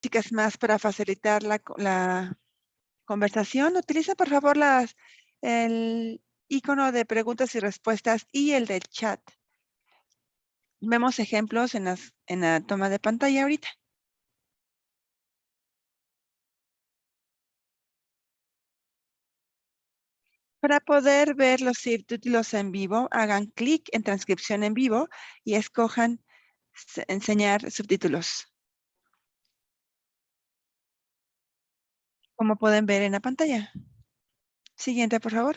Chicas, más para facilitar la conversación. Utiliza, por favor, el icono de preguntas y respuestas y el del chat. Vemos ejemplos en la toma de pantalla ahorita. Para poder ver los subtítulos en vivo, hagan clic en transcripción en vivo y escojan enseñar subtítulos. Como pueden ver en la pantalla. Siguiente, por favor.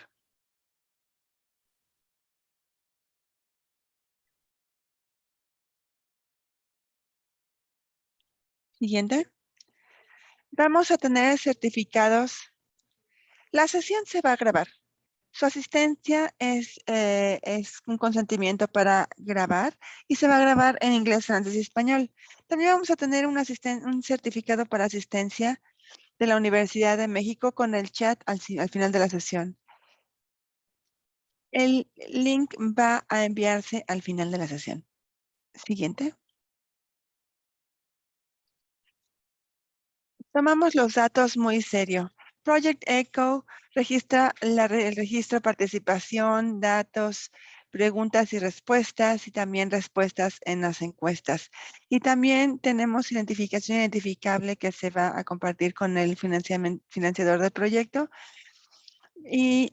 Siguiente. Vamos a tener certificados. La sesión se va a grabar. Su asistencia es un consentimiento para grabar y se va a grabar en inglés, francés y español. También vamos a tener un certificado para asistencia de la Universidad de México con el chat al final de la sesión. El link va a enviarse al final de la sesión. Siguiente. Tomamos los datos muy serio. Project Echo registra el registro de participación, datos, preguntas y respuestas y también respuestas en las encuestas. Y también tenemos identificación identificable que se va a compartir con el financiador del proyecto. Y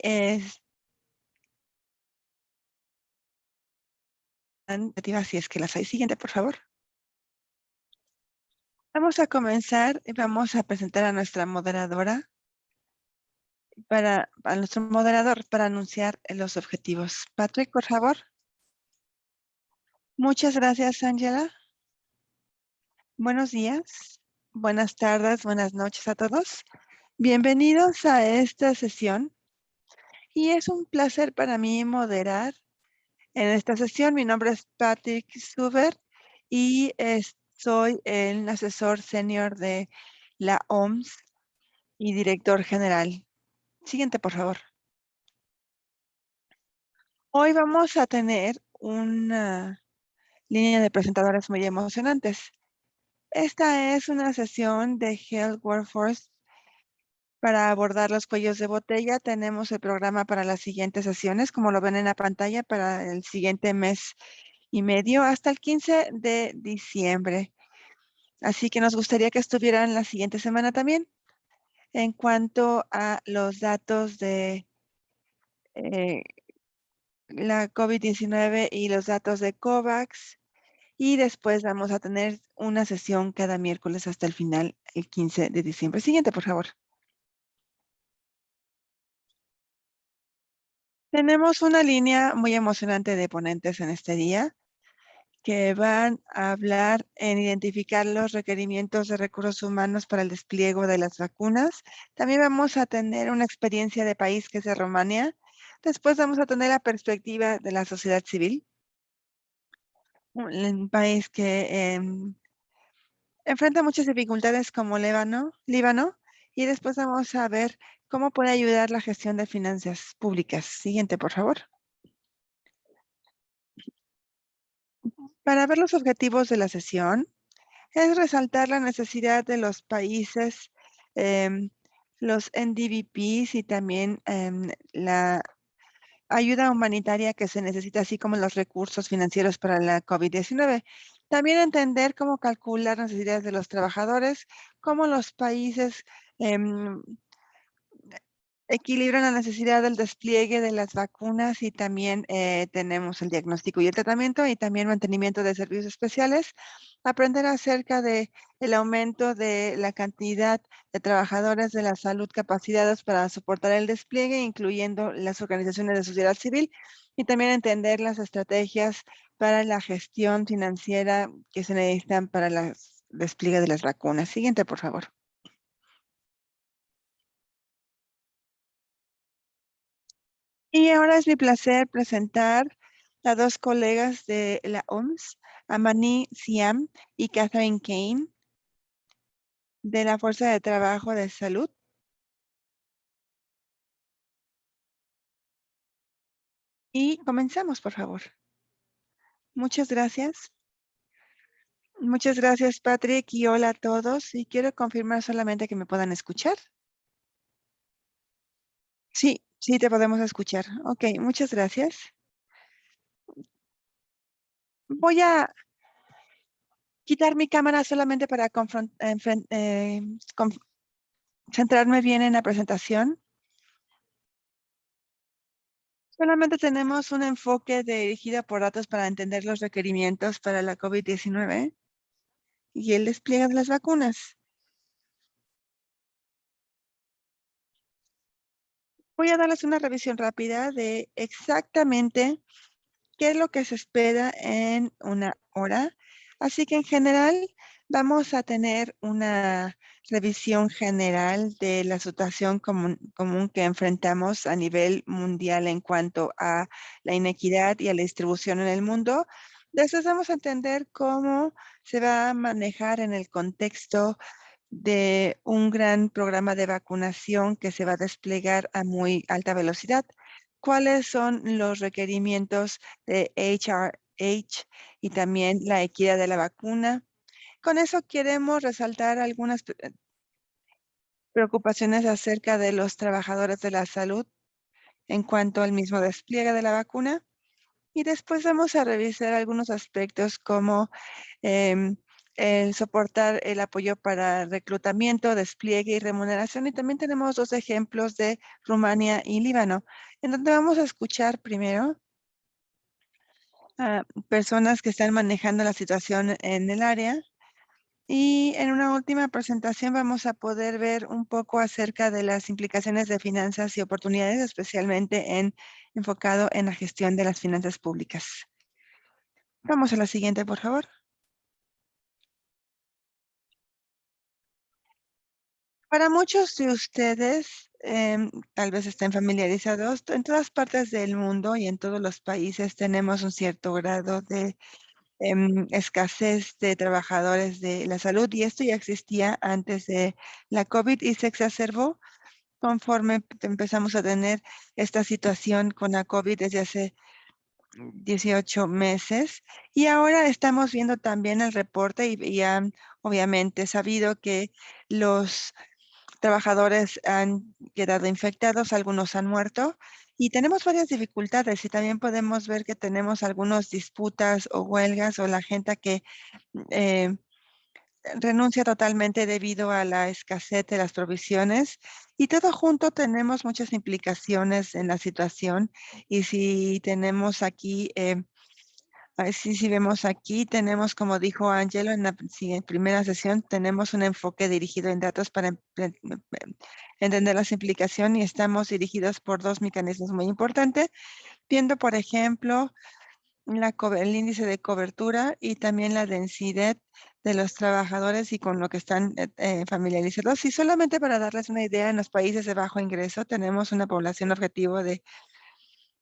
si es que las hay. Siguiente, por favor. Vamos a comenzar y vamos a presentar a nuestra moderadora. A nuestro moderador para anunciar los objetivos. Patrick, por favor. Muchas gracias, Angela. Buenos días, buenas tardes, buenas noches a todos. Bienvenidos a esta sesión y es un placer para mí moderar en esta sesión. Mi nombre es Patrick Suber y soy el asesor senior de la OMS y director general. Siguiente, por favor. Hoy vamos a tener una línea de presentadores muy emocionantes. Esta es una sesión de Health Workforce para abordar los cuellos de botella. Tenemos el programa para las siguientes sesiones, como lo ven en la pantalla, para el siguiente mes y medio hasta el 15 de diciembre. Así que nos gustaría que estuvieran la siguiente semana también. En cuanto a los datos de eh, la COVID-19 y los datos de COVAX, y después vamos a tener una sesión cada miércoles hasta el final, el 15 de diciembre. Siguiente, por favor. Tenemos una línea muy emocionante de ponentes en este día que van a hablar en identificar los requerimientos de recursos humanos para el despliegue de las vacunas. También vamos a tener una experiencia de país que es de Rumania. Después vamos a tener la perspectiva de la sociedad civil, un país que enfrenta muchas dificultades como Líbano, y después vamos a ver cómo puede ayudar la gestión de finanzas públicas. Siguiente, por favor. Para ver los objetivos de la sesión, es resaltar la necesidad de los países, em, los NDVPs y también la ayuda humanitaria que se necesita, así como los recursos financieros para la COVID-19. También entender cómo calcular las necesidades de los trabajadores, cómo los países equilibran la necesidad del despliegue de las vacunas y también tenemos el diagnóstico y el tratamiento y también mantenimiento de servicios especiales. Aprender acerca de el aumento de la cantidad de trabajadores de la salud capacitados para soportar el despliegue, incluyendo las organizaciones de sociedad civil, y también entender las estrategias para la gestión financiera que se necesitan para el despliegue de las vacunas. Siguiente, por favor. Y ahora es mi placer presentar a dos colegas de la OMS, Amani Siam y Catherine Kane, de la Fuerza de Trabajo de Salud. Y comenzamos, por favor. Muchas gracias. Muchas gracias, Patrick, y hola a todos. Y quiero confirmar solamente que me puedan escuchar. Sí, sí, te podemos escuchar. Ok, muchas gracias. Voy a quitar mi cámara solamente para centrarme bien en la presentación. Solamente tenemos un enfoque dirigido por datos para entender los requerimientos para la COVID-19 y el despliegue de las vacunas. Voy a darles una revisión rápida de exactamente qué es lo que se espera en una hora. Así que en general vamos a tener una revisión general de la situación común que enfrentamos a nivel mundial en cuanto a la inequidad y a la distribución en el mundo. Después vamos a entender cómo se va a manejar en el contexto de un gran programa de vacunación que se va a desplegar a muy alta velocidad. ¿Cuáles son los requerimientos de HRH y también la equidad de la vacuna? Con eso queremos resaltar algunas preocupaciones acerca de los trabajadores de la salud en cuanto al mismo despliegue de la vacuna. Y después vamos a revisar algunos aspectos como em, el soportar el apoyo para reclutamiento, despliegue y remuneración. Y también tenemos dos ejemplos de Rumania y Líbano, en donde vamos a escuchar primero a personas que están manejando la situación en el área. Y en una última presentación vamos a poder ver un poco acerca de las implicaciones de finanzas y oportunidades, especialmente enfocado en la gestión de las finanzas públicas. Vamos a la siguiente, por favor. Para muchos de ustedes, tal vez estén familiarizados, en todas partes del mundo y en todos los países tenemos un cierto grado de escasez de trabajadores de la salud y esto ya existía antes de la COVID y se exacerbó conforme empezamos a tener esta situación con la COVID desde hace 18 meses y ahora estamos viendo también el reporte y han obviamente sabido que los trabajadores han quedado infectados, algunos han muerto y tenemos varias dificultades y también podemos ver que tenemos algunas disputas o huelgas o la gente que eh, renuncia totalmente debido a la escasez de las provisiones y todo junto tenemos muchas implicaciones en la situación y si tenemos aquí sí, si vemos aquí, tenemos, como dijo Angelo en la primera sesión, tenemos un enfoque dirigido en datos para entender las implicaciones y estamos dirigidos por dos mecanismos muy importantes, viendo, por ejemplo, el índice de cobertura y también la densidad de los trabajadores y con lo que están familiarizados. Y solamente para darles una idea, en los países de bajo ingreso tenemos una población objetivo de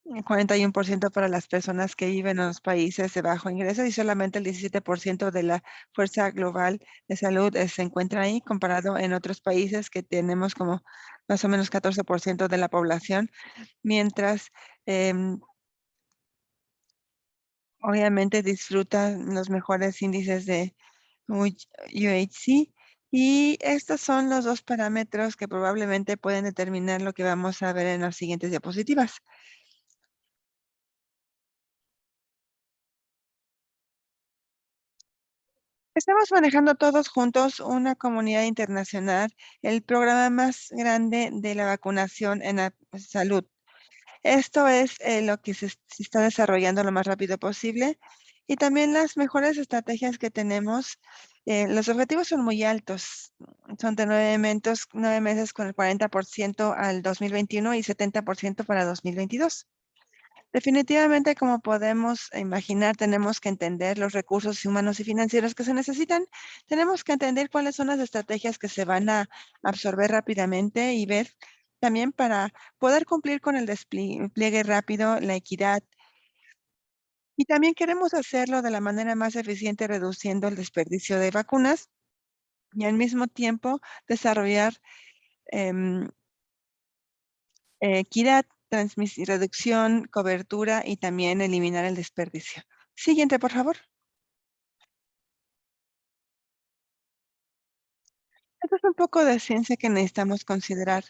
41% para las personas que viven en los países de bajo ingreso y solamente el 17% de la fuerza global de salud se encuentra ahí, comparado en otros países que tenemos como más o menos 14% de la población, mientras em, obviamente disfrutan los mejores índices de UHC. Y estos son los dos parámetros que probablemente pueden determinar lo que vamos a ver en las siguientes diapositivas. Estamos manejando todos juntos una comunidad internacional, el programa más grande de la vacunación en la salud. Esto es lo que se está desarrollando lo más rápido posible y también las mejores estrategias que tenemos. Los objetivos son muy altos, son de 9 meses con el 40% al 2021 y 70% para 2022. Definitivamente, como podemos imaginar, tenemos que entender los recursos humanos y financieros que se necesitan. Tenemos que entender cuáles son las estrategias que se van a absorber rápidamente y ver también para poder cumplir con el despliegue rápido, la equidad. Y también queremos hacerlo de la manera más eficiente, reduciendo el desperdicio de vacunas y al mismo tiempo desarrollar em, equidad, reducción, cobertura y también eliminar el desperdicio. Siguiente, por favor. Esto es un poco de ciencia que necesitamos considerar.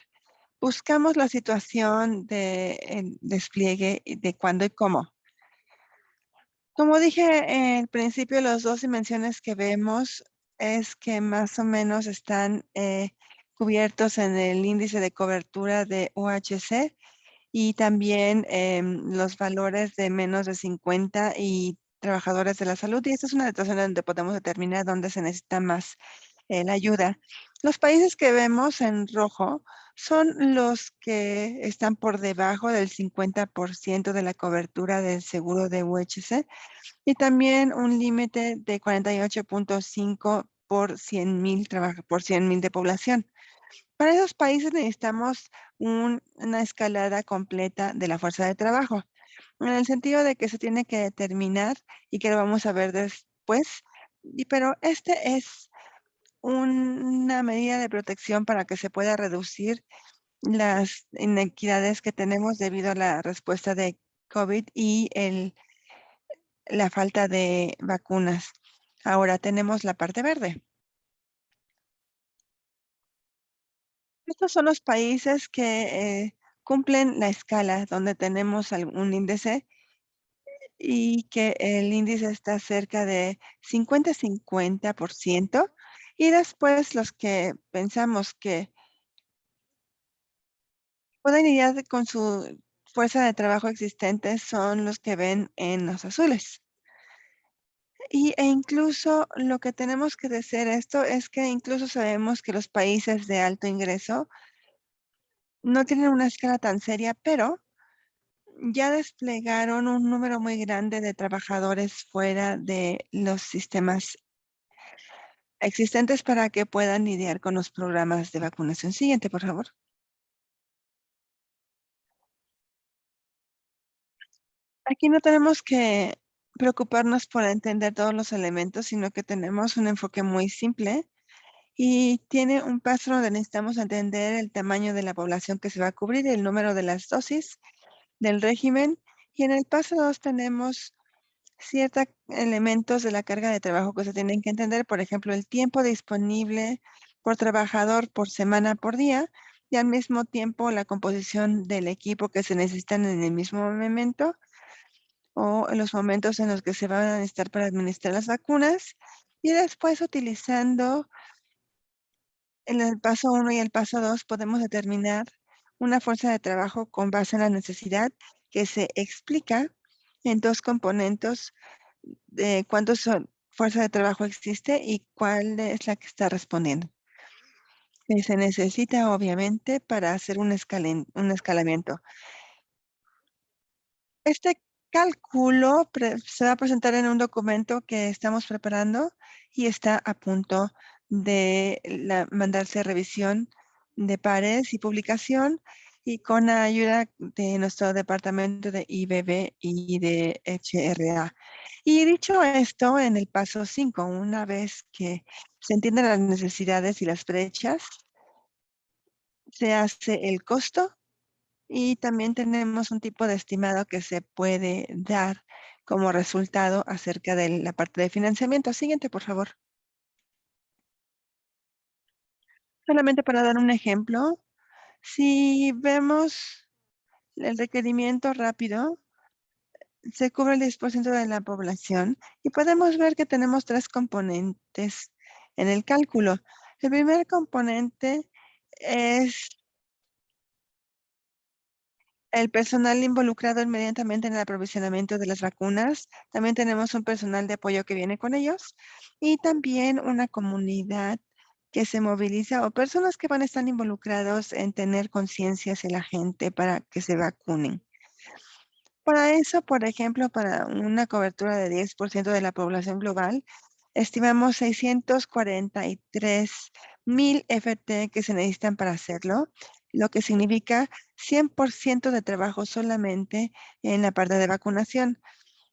Buscamos la situación de el despliegue y de cuándo y cómo. Como dije al principio, las dos dimensiones que vemos es que más o menos están cubiertos en el índice de cobertura de UHC y también los valores de menos de 50 y trabajadores de la salud. Y esta es una situación donde podemos determinar dónde se necesita más la ayuda. Los países que vemos en rojo son los que están por debajo del 50% de la cobertura del seguro de UHC y también un límite de 48.5 por 100,000 por 100,000 de población. Para esos países necesitamos una escalada completa de la fuerza de trabajo, en el sentido de que se tiene que determinar y que lo vamos a ver después, pero este es una medida de protección para que se pueda reducir las inequidades que tenemos debido a la respuesta de COVID y la falta de vacunas. Ahora tenemos la parte verde. Estos son los países que cumplen la escala donde tenemos algún índice y que el índice está cerca de 50-50%. Y después los que pensamos que pueden lidiar con su fuerza de trabajo existente son los que ven en los azules. Incluso lo que tenemos que decir esto es que incluso sabemos que los países de alto ingreso no tienen una escala tan seria, pero ya desplegaron un número muy grande de trabajadores fuera de los sistemas existentes para que puedan lidiar con los programas de vacunación. Siguiente, por favor. Aquí no tenemos que preocuparnos por entender todos los elementos, sino que tenemos un enfoque muy simple y tiene un paso donde necesitamos entender el tamaño de la población que se va a cubrir, el número de las dosis del régimen. Y en el paso 2 tenemos ciertos elementos de la carga de trabajo que se tienen que entender, por ejemplo, el tiempo disponible por trabajador por semana por día y al mismo tiempo la composición del equipo que se necesitan en el mismo momento o en los momentos en los que se van a necesitar para administrar las vacunas y después utilizando en el paso 1 y el paso 2 podemos determinar una fuerza de trabajo con base en la necesidad que se explica en dos componentes de cuántos fuerza de trabajo existe y cuál es la que está respondiendo. Que se necesita, obviamente, para hacer un escalamiento. Este cálculo se va a presentar en un documento que estamos preparando y está a punto de mandarse a revisión de pares y publicación y con la ayuda de nuestro departamento de IBB y de HRA. Y dicho esto, en el paso 5, una vez que se entienden las necesidades y las brechas, se hace el costo y también tenemos un tipo de estimado que se puede dar como resultado acerca de la parte de financiamiento. Siguiente, por favor. Solamente para dar un ejemplo, si vemos el requerimiento rápido, se cubre el 10% de la población y podemos ver que tenemos tres componentes en el cálculo. El primer componente es el personal involucrado inmediatamente en el aprovisionamiento de las vacunas. También tenemos un personal de apoyo que viene con ellos y también una comunidad que se moviliza o personas que van a estar involucrados en tener conciencia hacia la gente para que se vacunen. Para eso, por ejemplo, para una cobertura de 10% de la población global, estimamos 643,000 FT que se necesitan para hacerlo, lo que significa 100% de trabajo solamente en la parte de vacunación.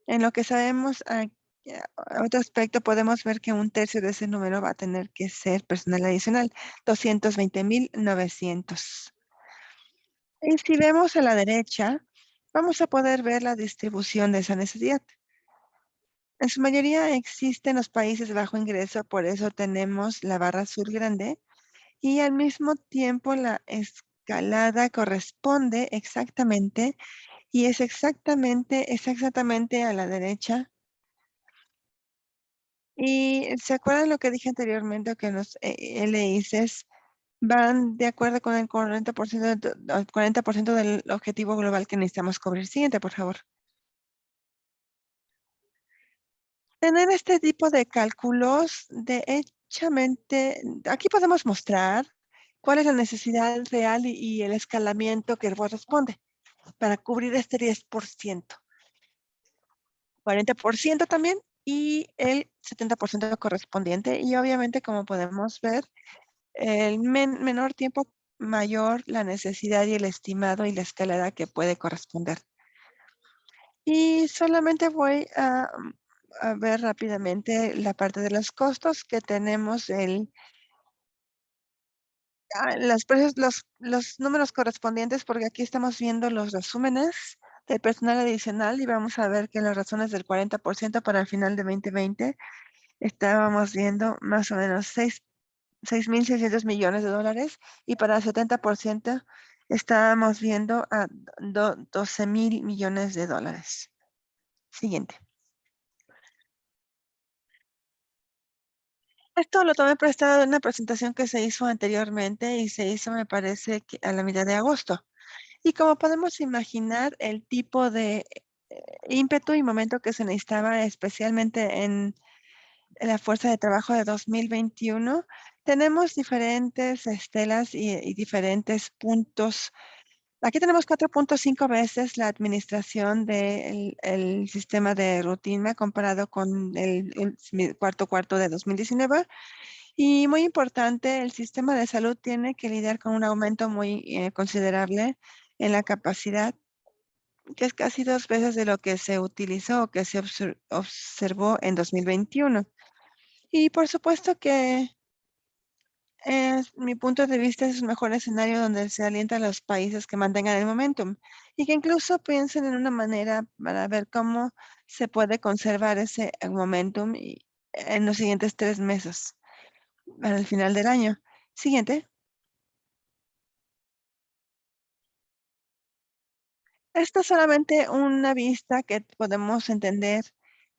En lo que sabemos, a otro aspecto, podemos ver que un tercio de ese número va a tener que ser personal adicional, 220,900. Y si vemos a la derecha, vamos a poder ver la distribución de esa necesidad. En su mayoría existen los países de bajo ingreso, por eso tenemos la barra azul grande, y al mismo tiempo la escalada corresponde exactamente y es exactamente a la derecha. Y ¿se acuerdan lo que dije anteriormente que los LICs van de acuerdo con el 40%, 40% del objetivo global que necesitamos cubrir? Siguiente, por favor. Tener este tipo de cálculos, aquí podemos mostrar cuál es la necesidad real y el escalamiento que corresponde para cubrir este 10%, 40% también y el 70% correspondiente. Y obviamente, como podemos ver, el menor tiempo, mayor la necesidad y el estimado y la escalada que puede corresponder. Y solamente voy a ver rápidamente la parte de los costos que tenemos, los números correspondientes, porque aquí estamos viendo los resúmenes del personal adicional y vamos a ver que las razones del 40% para el final de 2020 estábamos viendo más o menos 6.600 millones de dólares y para el 70% estábamos viendo a 12.000 millones de dólares. Siguiente. Esto lo tomé prestado de una presentación que se hizo anteriormente y se hizo, me parece, que a la mitad de agosto. Y como podemos imaginar, el tipo de ímpetu y momento que se necesitaba, especialmente en la fuerza de trabajo de 2021, tenemos diferentes estelas y diferentes puntos. Aquí tenemos 4.5 veces la administración del el sistema de rutina comparado con el cuarto de 2019. Y muy importante, el sistema de salud tiene que lidiar con un aumento muy considerable en la capacidad, que es casi 2 veces de lo que se utilizó o que se observó en 2021. Y por supuesto que mi punto de vista es un mejor escenario donde se alienta a los países que mantengan el momentum y que incluso piensen en una manera para ver cómo se puede conservar ese momentum en los siguientes 3 meses, para el final del año. Siguiente. Esta es solamente una vista que podemos entender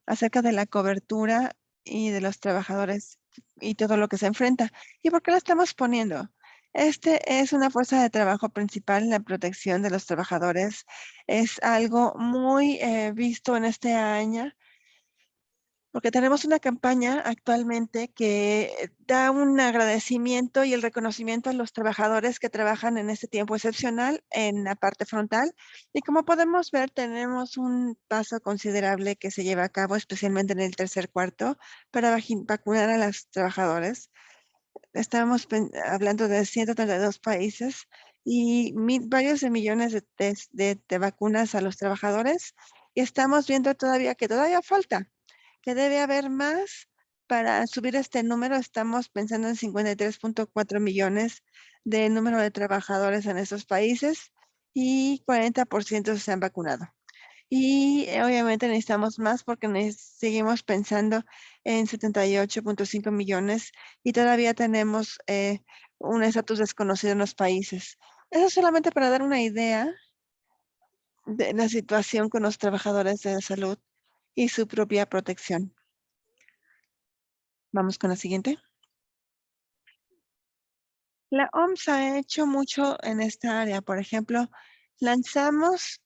acerca de la cobertura y de los trabajadores y todo lo que se enfrenta. ¿Y por qué la estamos poniendo? Este es una fuerza de trabajo principal, la protección de los trabajadores. Es algo muy visto en este año porque tenemos una campaña actualmente que da un agradecimiento y el reconocimiento a los trabajadores que trabajan en este tiempo excepcional en la parte frontal. Y como podemos ver, tenemos un paso considerable que se lleva a cabo, especialmente en el tercer cuarto, para vacunar a los trabajadores. Estamos hablando de 132 países y varios de millones de vacunas a los trabajadores. Y estamos viendo todavía que todavía falta, que debe haber más para subir este número. Estamos pensando en 53.4 millones de número de trabajadores en esos países y 40% se han vacunado. Y obviamente necesitamos más porque seguimos pensando en 78.5 millones y todavía tenemos un estatus desconocido en los países. Eso solamente para dar una idea de la situación con los trabajadores de la salud y su propia protección. Vamos con la siguiente. La OMS ha hecho mucho en esta área. Por ejemplo, lanzamos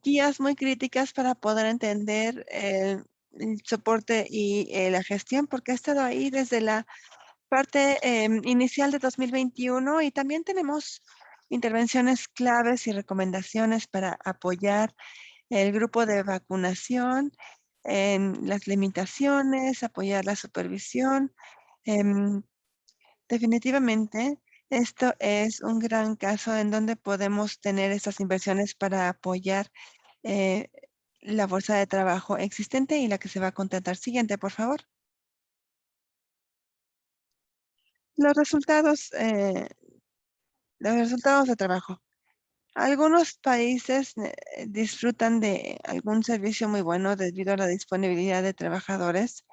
guías muy críticas para poder entender el soporte y la gestión, porque ha estado ahí desde la parte inicial de 2021 y también tenemos intervenciones claves y recomendaciones para apoyar el grupo de vacunación en las limitaciones, apoyar la supervisión. em, Definitivamente, esto es un gran caso en donde podemos tener estas inversiones para apoyar eh, la fuerza de trabajo existente y la que se va a contratar. Siguiente, por favor. Los resultados, eh, los resultados de trabajo. Algunos países disfrutan de algún servicio muy bueno debido a la disponibilidad de trabajadores.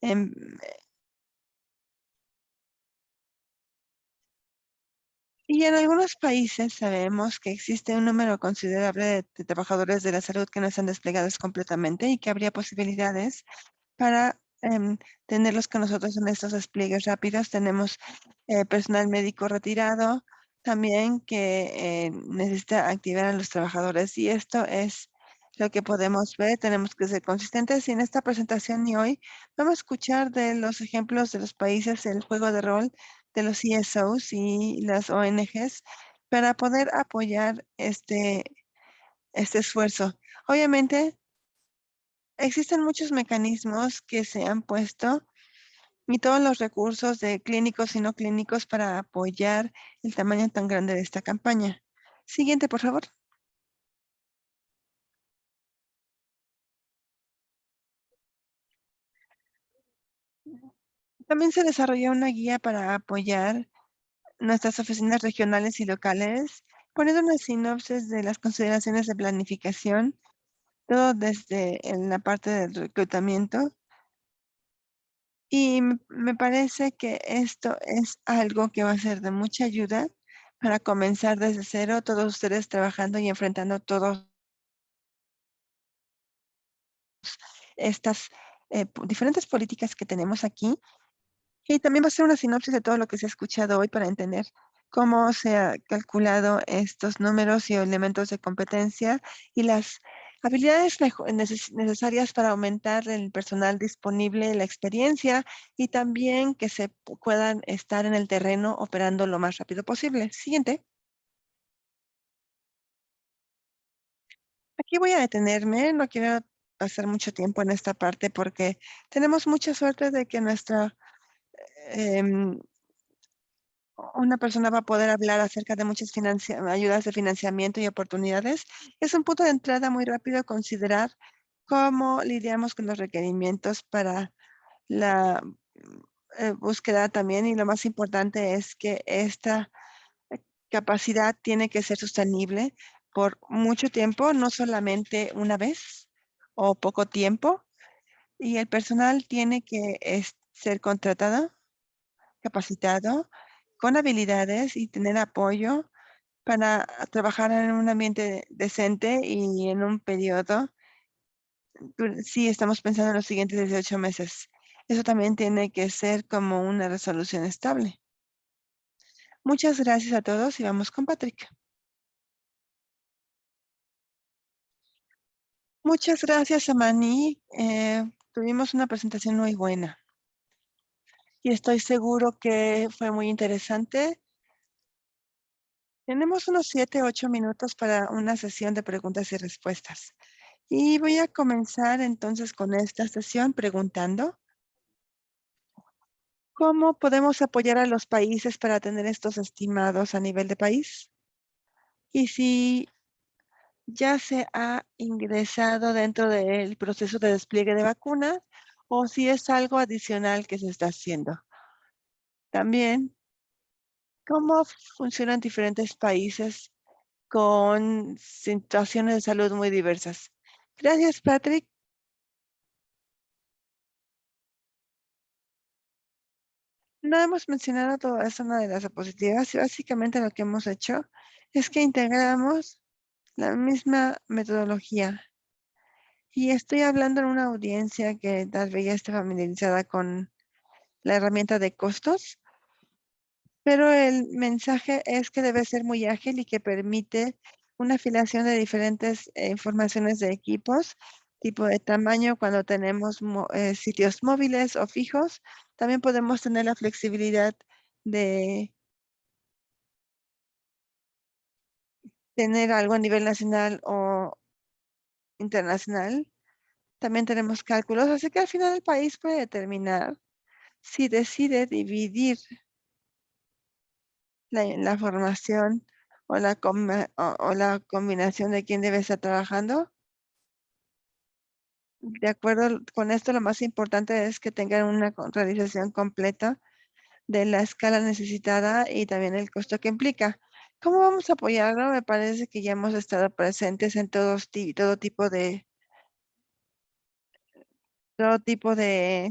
em, Y en algunos países sabemos que existe un número considerable de trabajadores de la salud que no están desplegados completamente y que habría posibilidades para tenerlos con nosotros en estos despliegues rápidos. Tenemos personal médico retirado también que necesita activar a los trabajadores y esto es lo que podemos ver. Tenemos que ser consistentes y en esta presentación y hoy vamos a escuchar de los ejemplos de los países del juego de rol de los CSOs y las ONGs para poder apoyar este esfuerzo. Obviamente, existen muchos mecanismos que se han puesto y todos los recursos de clínicos y no clínicos para apoyar el tamaño tan grande de esta campaña. Siguiente, por favor. También se desarrolló una guía para apoyar nuestras oficinas regionales y locales, poniendo una sinopsis de las consideraciones de planificación, todo desde en la parte del reclutamiento. Y me parece que esto es algo que va a ser de mucha ayuda para comenzar desde cero, todos ustedes trabajando y enfrentando todas estas diferentes políticas que tenemos aquí. Y también va a ser una sinopsis de todo lo que se ha escuchado hoy para entender cómo se ha calculado estos números y elementos de competencia y las habilidades necesarias para aumentar el personal disponible, la experiencia y también que se puedan estar en el terreno operando lo más rápido posible. Siguiente. Aquí voy a detenerme, no quiero pasar mucho tiempo en esta parte porque tenemos mucha suerte de que nuestra em, una persona va a poder hablar acerca de muchas ayudas de financiamiento y oportunidades. Es un punto de entrada muy rápido considerar cómo lidiamos con los requerimientos para la búsqueda también. Y lo más importante es que esta capacidad tiene que ser sostenible por mucho tiempo, no solamente una vez o poco tiempo. Y el personal tiene que ser contratado, capacitado, con habilidades y tener apoyo para trabajar en un ambiente decente y en un periodo. Sí, estamos pensando en los siguientes 18 meses. Eso también tiene que ser como una resolución estable. Muchas gracias a todos y vamos con Patrick. Muchas gracias, Amani. Tuvimos una presentación muy buena y estoy seguro que fue muy interesante. Tenemos unos 7, 8 minutos para una sesión de preguntas y respuestas. Y voy a comenzar entonces con esta sesión preguntando, ¿cómo podemos apoyar a los países para tener estos estimados a nivel de país? Y si ya se ha ingresado dentro del proceso de despliegue de vacunas o si es algo adicional que se está haciendo. También, ¿cómo funcionan diferentes países con situaciones de salud muy diversas? Gracias, Patrick. No hemos mencionado todo eso, una de las diapositivas, y básicamente lo que hemos hecho es que integramos la misma metodología. Y estoy hablando en una audiencia que tal vez ya esté familiarizada con la herramienta de costos, pero el mensaje es que debe ser muy ágil y que permite una afiliación de diferentes informaciones de equipos, tipo de tamaño cuando tenemos sitios móviles o fijos. También podemos tener la flexibilidad de tener algo a nivel nacional o internacional. También tenemos cálculos, así que al final el país puede determinar si decide dividir la formación o o la combinación de quién debe estar trabajando. De acuerdo con esto, lo más importante es que tengan una realización completa de la escala necesitada y también el costo que implica. ¿Cómo vamos a apoyarlo? Me parece que ya hemos estado presentes en todo tipo de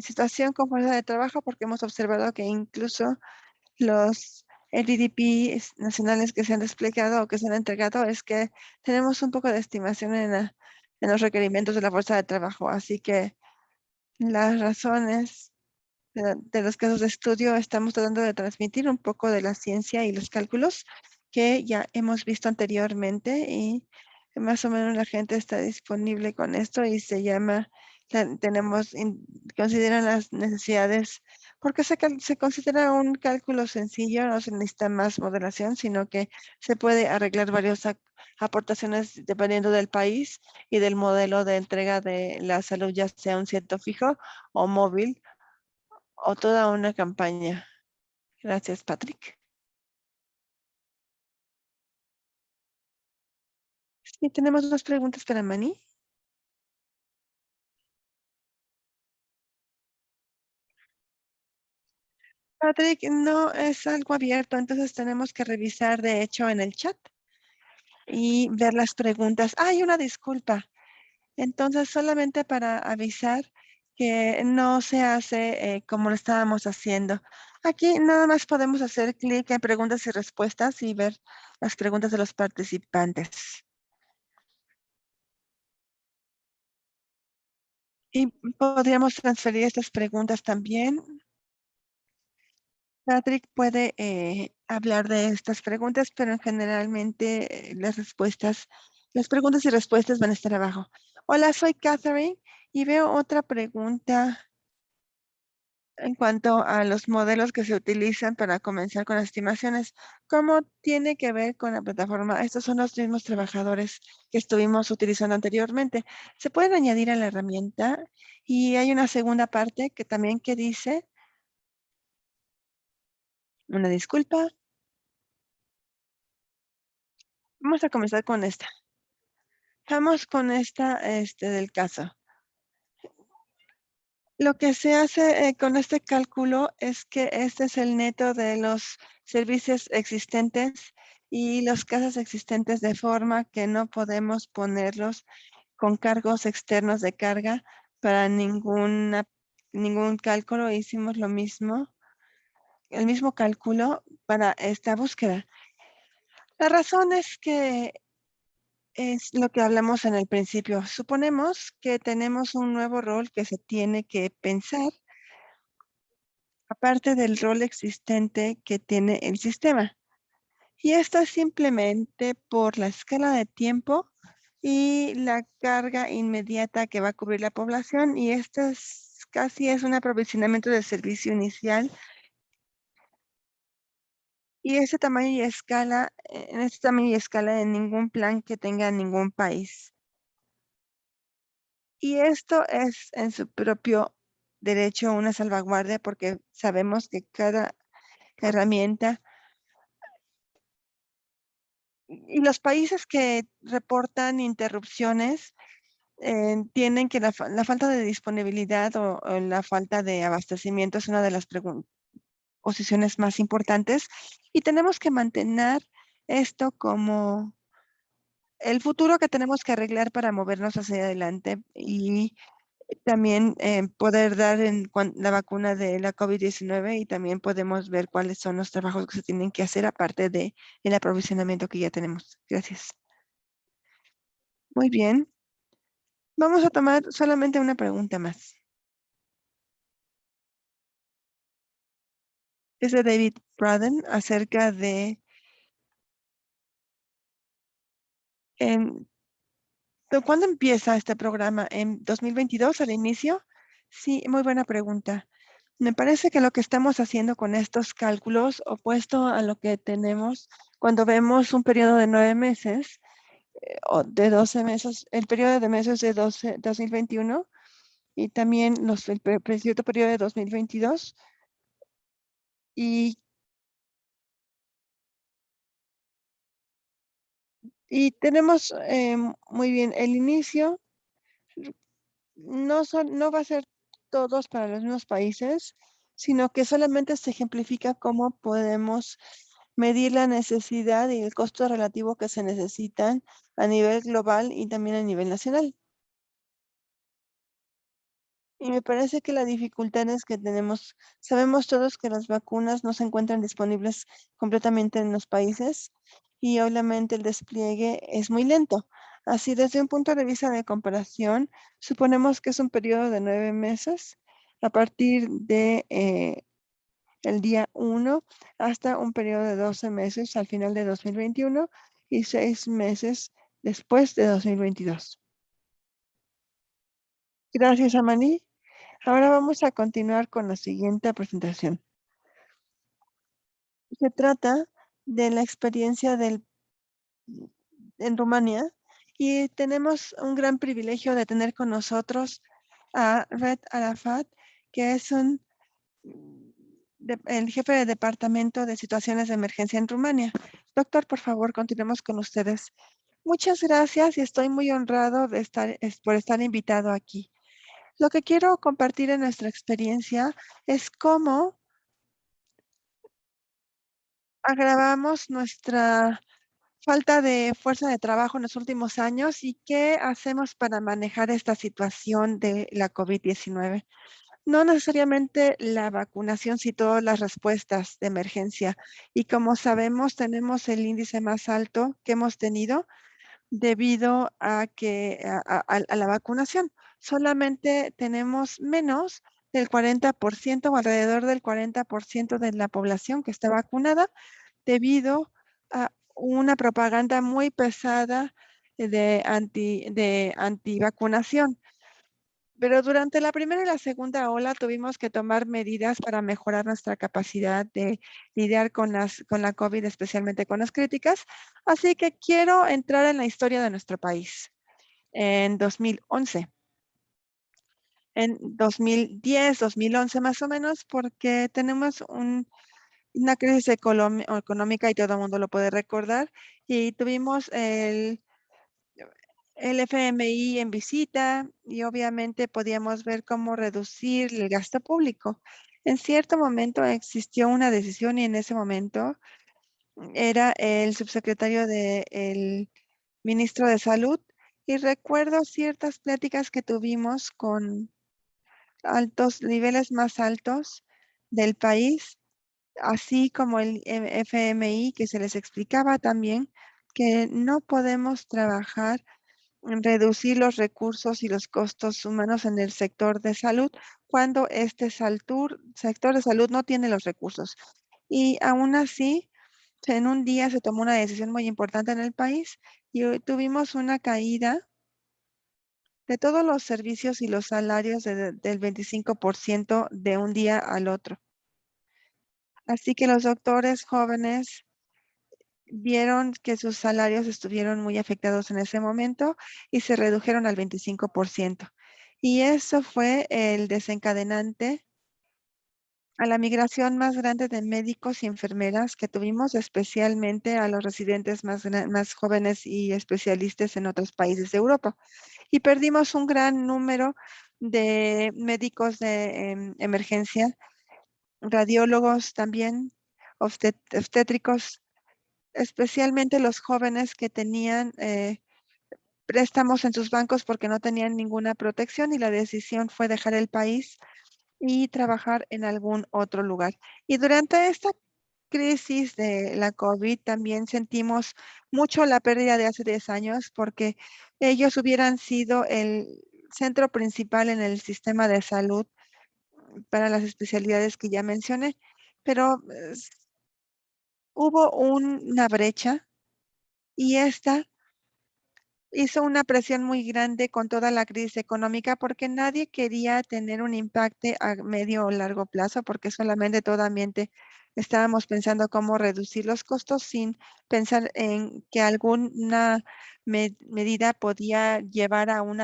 situación con fuerza de trabajo, porque hemos observado que incluso los el GDP nacionales que se han desplegado o que se han entregado, es que tenemos un poco de estimación en los requerimientos de la fuerza de trabajo. Así que las razones de los casos de estudio estamos tratando de transmitir un poco de la ciencia y los cálculos que ya hemos visto anteriormente, y más o menos la gente está disponible con esto y se llama, consideran las necesidades, porque se considera un cálculo sencillo, no se necesita más modelación, sino que se puede arreglar varias aportaciones dependiendo del país y del modelo de entrega de la salud, ya sea un ciento fijo o móvil o toda una campaña. Gracias, Patrick. Sí, tenemos dos preguntas para Manny. Patrick, no es algo abierto, entonces tenemos que revisar, de hecho, en el chat y ver las preguntas. Hay una disculpa. Entonces, solamente para avisar que no se hace como lo estábamos haciendo. Aquí nada más podemos hacer clic en preguntas y respuestas y ver las preguntas de los participantes. Y podríamos transferir estas preguntas también. Patrick puede hablar de estas preguntas, pero generalmente las preguntas y respuestas van a estar abajo. Hola, soy Catherine y veo otra pregunta en cuanto a los modelos que se utilizan para comenzar con las estimaciones. ¿Cómo tiene que ver con la plataforma? Estos son los mismos trabajadores que estuvimos utilizando anteriormente. Se pueden añadir a la herramienta y hay una segunda parte que también que dice, una disculpa. Vamos a comenzar con esta. Vamos con esta del caso. Lo que se hace con este cálculo es que este es el neto de los servicios existentes y los casos existentes, de forma que no podemos ponerlos con cargos externos de carga para ningún cálculo. Hicimos lo mismo, el mismo cálculo para esta búsqueda. La razón es que es lo que hablamos en el principio. Suponemos que tenemos un nuevo rol que se tiene que pensar, aparte del rol existente que tiene el sistema. Y esto es simplemente por la escala de tiempo y la carga inmediata que va a cubrir la población. Y esto es un aprovisionamiento del servicio inicial. Y ese tamaño y escala, en este tamaño y escala, en ningún plan que tenga ningún país. Y esto es en su propio derecho una salvaguardia, porque sabemos que cada herramienta y los países que reportan interrupciones entienden que la falta de disponibilidad o la falta de abastecimiento es una de las posiciones más importantes, y tenemos que mantener esto como el futuro que tenemos que arreglar para movernos hacia adelante, y también poder dar la vacuna de la COVID-19, y también podemos ver cuáles son los trabajos que se tienen que hacer aparte de el aprovisionamiento que ya tenemos. Gracias. Muy bien. Vamos a tomar solamente una pregunta más. Es de David Braden acerca em, ¿de cuándo empieza este programa? ¿En 2022 al inicio? Sí, muy buena pregunta. Me parece que lo que estamos haciendo con estos cálculos, opuesto a lo que tenemos cuando vemos un periodo de 9 meses o de 12 meses, el periodo de meses de 2021, y también el cierto periodo de 2022, y, y tenemos muy bien el inicio. No va a ser todos para los mismos países, sino que solamente se ejemplifica cómo podemos medir la necesidad y el costo relativo que se necesitan a nivel global y también a nivel nacional. Y me parece que la dificultad es que tenemos, sabemos todos que las vacunas no se encuentran disponibles completamente en los países y obviamente el despliegue es muy lento. Así, desde un punto de vista de comparación, suponemos que es un periodo de 9 meses a partir de el día 1 hasta un periodo de 12 meses al final de 2021 y 6 meses después de 2022. Gracias, Amani. Ahora vamos a continuar con la siguiente presentación. Se trata de la experiencia en Rumania y tenemos un gran privilegio de tener con nosotros a Red Arafat, que es el jefe de departamento de situaciones de emergencia en Rumania. Doctor, por favor, continuemos con ustedes. Muchas gracias y estoy muy honrado por estar invitado aquí. Lo que quiero compartir en nuestra experiencia es cómo agravamos nuestra falta de fuerza de trabajo en los últimos años y qué hacemos para manejar esta situación de la COVID-19. No necesariamente la vacunación, sino todas las respuestas de emergencia. Y como sabemos, tenemos el índice más alto que hemos tenido debido a que a la vacunación. Solamente tenemos menos del 40% o alrededor del 40% de la población que está vacunada debido a una propaganda muy pesada de antivacunación. Pero durante la primera y la segunda ola tuvimos que tomar medidas para mejorar nuestra capacidad de lidiar con la COVID, especialmente con las críticas. Así que quiero entrar en la historia de nuestro país. En 2011, en 2010, 2011 más o menos, porque tenemos una crisis económica y todo el mundo lo puede recordar. Y tuvimos el FMI en visita y obviamente podíamos ver cómo reducir el gasto público. En cierto momento existió una decisión y en ese momento era el subsecretario del ministro de Salud y recuerdo ciertas pláticas que tuvimos con altos niveles más altos del país, así como el FMI, que se les explicaba también que no podemos trabajar en reducir los recursos y los costos humanos en el sector de salud cuando este sector de salud no tiene los recursos. Y aún así, en un día se tomó una decisión muy importante en el país y tuvimos una caída de todos los servicios y los salarios del 25% de un día al otro. Así que los doctores jóvenes vieron que sus salarios estuvieron muy afectados en ese momento y se redujeron al 25%. Y eso fue el desencadenante a la migración más grande de médicos y enfermeras que tuvimos, especialmente a los residentes más jóvenes y especialistas en otros países de Europa. Y perdimos un gran número de médicos de emergencia, radiólogos también, obstétricos, especialmente los jóvenes que tenían préstamos en sus bancos porque no tenían ninguna protección y la decisión fue dejar el país y trabajar en algún otro lugar. Y durante esta crisis de la COVID también sentimos mucho la pérdida de hace 10 años porque ellos hubieran sido el centro principal en el sistema de salud para las especialidades que ya mencioné, pero hubo una brecha y esta hizo una presión muy grande con toda la crisis económica porque nadie quería tener un impacto a medio o largo plazo porque solamente totalmente estábamos pensando cómo reducir los costos sin pensar en que alguna medida podía llevar a un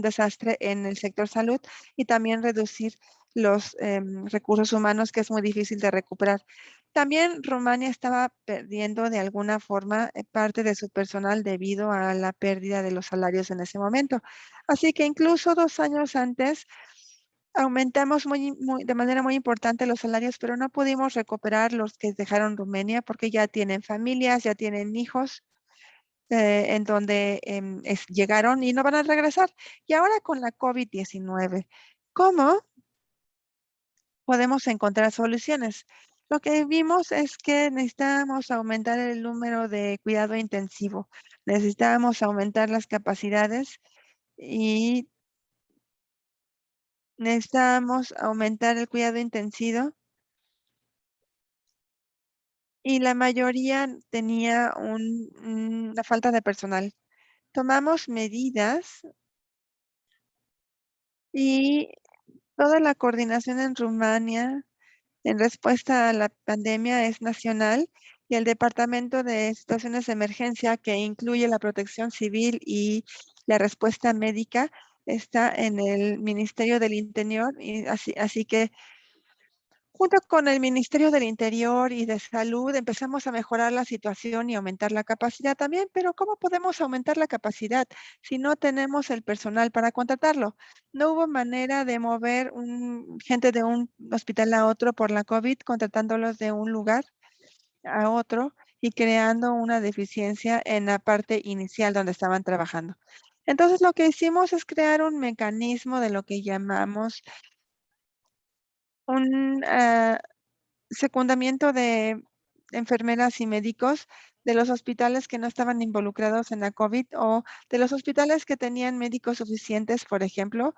desastre en el sector salud y también reducir los recursos humanos que es muy difícil de recuperar. También Rumania estaba perdiendo de alguna forma parte de su personal debido a la pérdida de los salarios en ese momento. Así que incluso 2 años antes aumentamos de manera muy importante los salarios, pero no pudimos recuperar los que dejaron Rumania porque ya tienen familias, ya tienen hijos en donde llegaron y no van a regresar. Y ahora con la COVID-19. ¿Cómo podemos encontrar soluciones? Lo que vimos es que necesitábamos aumentar el número de cuidado intensivo, necesitábamos aumentar las capacidades y necesitábamos aumentar el cuidado intensivo y la mayoría tenía una falta de personal. Tomamos medidas y toda la coordinación en Rumania en respuesta a la pandemia es nacional y el Departamento de Situaciones de Emergencia, que incluye la protección civil y la respuesta médica, está en el Ministerio del Interior. Y así que junto con el Ministerio del Interior y de Salud empezamos a mejorar la situación y aumentar la capacidad también, pero ¿cómo podemos aumentar la capacidad si no tenemos el personal para contratarlo? No hubo manera de mover gente de un hospital a otro por la COVID, contratándolos de un lugar a otro y creando una deficiencia en la parte inicial donde estaban trabajando. Entonces, lo que hicimos es crear un mecanismo de lo que llamamos un secundamiento de enfermeras y médicos de los hospitales que no estaban involucrados en la COVID o de los hospitales que tenían médicos suficientes, por ejemplo,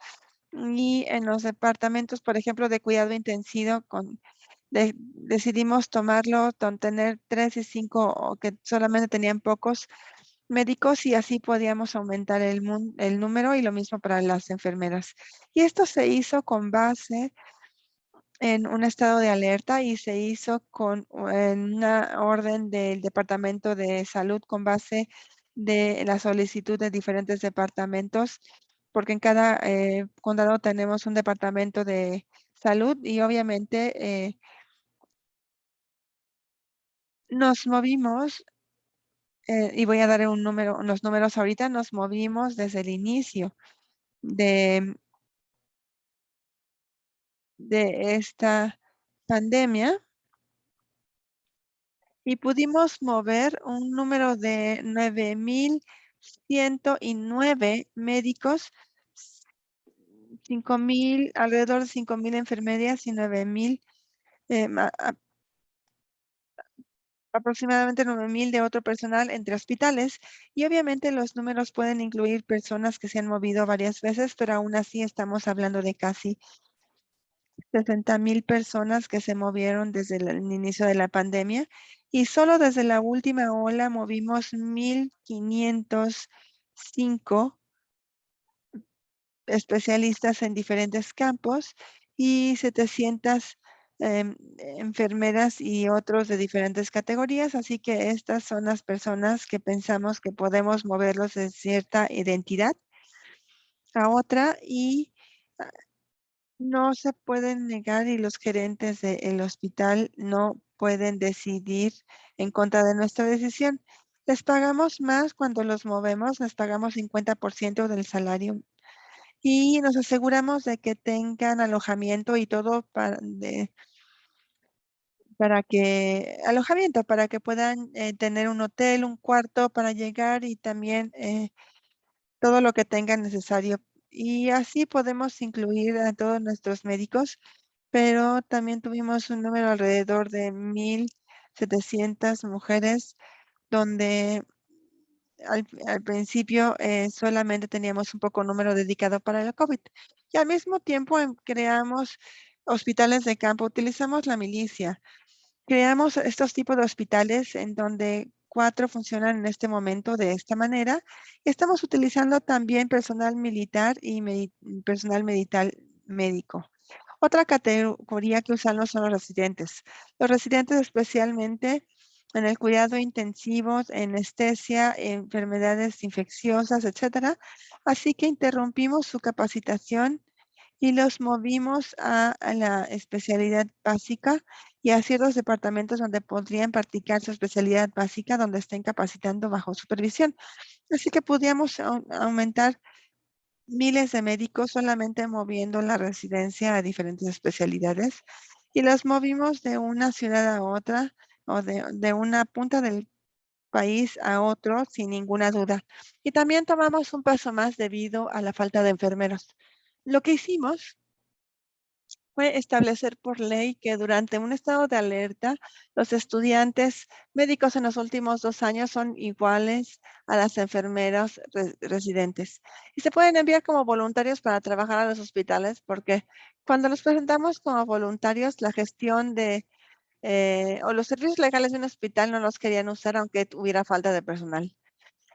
y en los departamentos, por ejemplo, de cuidado intensivo, decidimos tomarlo, tener 3 y 5 o que solamente tenían pocos médicos y así podíamos aumentar el número y lo mismo para las enfermeras. Y esto se hizo con base en un estado de alerta y se hizo en una orden del Departamento de Salud con base de la solicitud de diferentes departamentos, porque en cada condado tenemos un departamento de salud y obviamente nos movimos, y voy a dar unos números ahorita, nos movimos desde el inicio de, de esta pandemia y pudimos mover un número de 9,109 médicos, 5,000, alrededor de 5,000 enfermeras y 9,000, aproximadamente 9,000 de otro personal entre hospitales. Y obviamente los números pueden incluir personas que se han movido varias veces, pero aún así estamos hablando de casi 60,000 personas que se movieron desde el inicio de la pandemia y solo desde la última ola movimos 1,505 especialistas en diferentes campos y 700 enfermeras y otros de diferentes categorías. Así que estas son las personas que pensamos que podemos moverlos de cierta identidad a otra y no se pueden negar y los gerentes del hospital no pueden decidir en contra de nuestra decisión. Les pagamos más cuando los movemos, les pagamos 50% del salario y nos aseguramos de que tengan alojamiento y todo para que puedan tener un hotel, un cuarto para llegar y también todo lo que tengan necesario. Y así podemos incluir a todos nuestros médicos, pero también tuvimos un número alrededor de 1,700 mujeres, donde al principio solamente teníamos un poco número dedicado para el COVID. Y al mismo tiempo creamos hospitales de campo, utilizamos la milicia. Creamos estos tipos de hospitales en donde 4 funcionan en este momento de esta manera. Estamos utilizando también personal militar y personal médico. Otra categoría que usamos son los residentes. Los residentes especialmente en el cuidado intensivo, en anestesia, enfermedades infecciosas, etcétera. Así que interrumpimos su capacitación y los movimos a la especialidad básica y a ciertos departamentos donde podrían practicar su especialidad básica, donde estén capacitando bajo supervisión. Así que podíamos aumentar miles de médicos solamente moviendo la residencia a diferentes especialidades y los movimos de una ciudad a otra o de una punta del país a otro sin ninguna duda. Y también tomamos un paso más debido a la falta de enfermeros. Lo que hicimos fue establecer por ley que durante un estado de alerta, los estudiantes médicos en los últimos 2 años son iguales a las enfermeras residentes y se pueden enviar como voluntarios para trabajar a los hospitales porque cuando los presentamos como voluntarios, la gestión o los servicios legales de un hospital no los querían usar aunque hubiera falta de personal.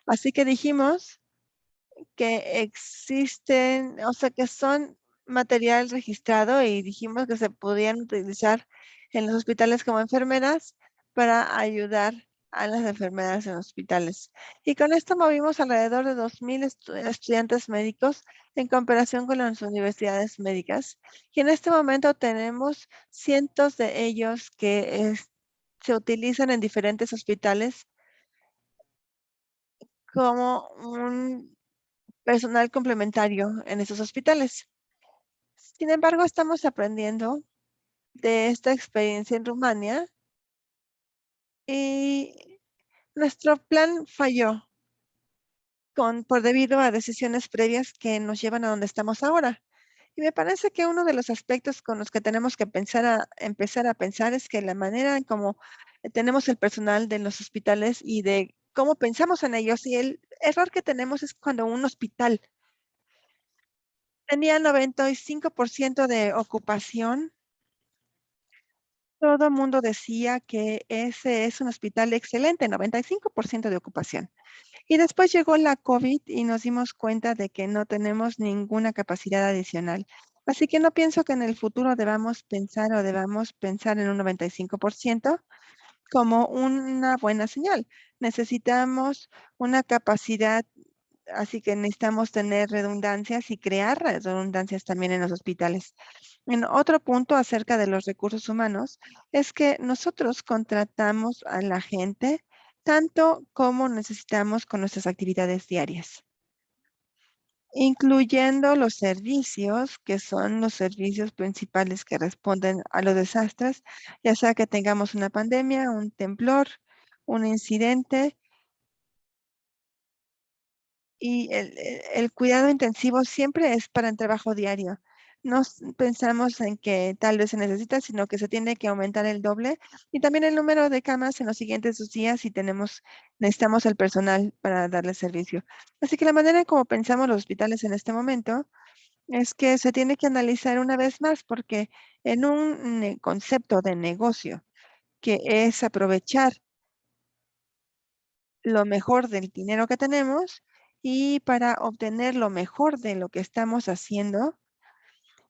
Así que dijimos que existen, o sea, que son material registrado y dijimos que se podían utilizar en los hospitales como enfermeras para ayudar a las enfermeras en hospitales. Y con esto movimos alrededor de 2,000 estudiantes médicos en comparación con las universidades médicas. Y en este momento tenemos cientos de ellos que se utilizan en diferentes hospitales como un personal complementario en esos hospitales. Sin embargo, estamos aprendiendo de esta experiencia en Rumania y nuestro plan falló por debido a decisiones previas que nos llevan a donde estamos ahora. Y me parece que uno de los aspectos con los que tenemos que empezar a pensar es que la manera en cómo tenemos el personal de los hospitales y de cómo pensamos en ellos y el error que tenemos es cuando un hospital tenía 95% de ocupación. Todo el mundo decía que ese es un hospital excelente, 95% de ocupación. Y después llegó la COVID y nos dimos cuenta de que no tenemos ninguna capacidad adicional. Así que no pienso que en el futuro debamos pensar en un 95% como una buena señal. Necesitamos una capacidad. Así que necesitamos tener redundancias y crear redundancias también en los hospitales. En otro punto acerca de los recursos humanos es que nosotros contratamos a la gente tanto como necesitamos con nuestras actividades diarias, incluyendo los servicios, que son los servicios principales que responden a los desastres, ya sea que tengamos una pandemia, un temblor, un incidente. Y el cuidado intensivo siempre es para el trabajo diario. No pensamos en que tal vez se necesita, sino que se tiene que aumentar el doble y también el número de camas en los siguientes 2 días si necesitamos el personal para darle servicio. Así que la manera en cómo pensamos los hospitales en este momento es que se tiene que analizar una vez más porque en un concepto de negocio que es aprovechar lo mejor del dinero que tenemos y para obtener lo mejor de lo que estamos haciendo,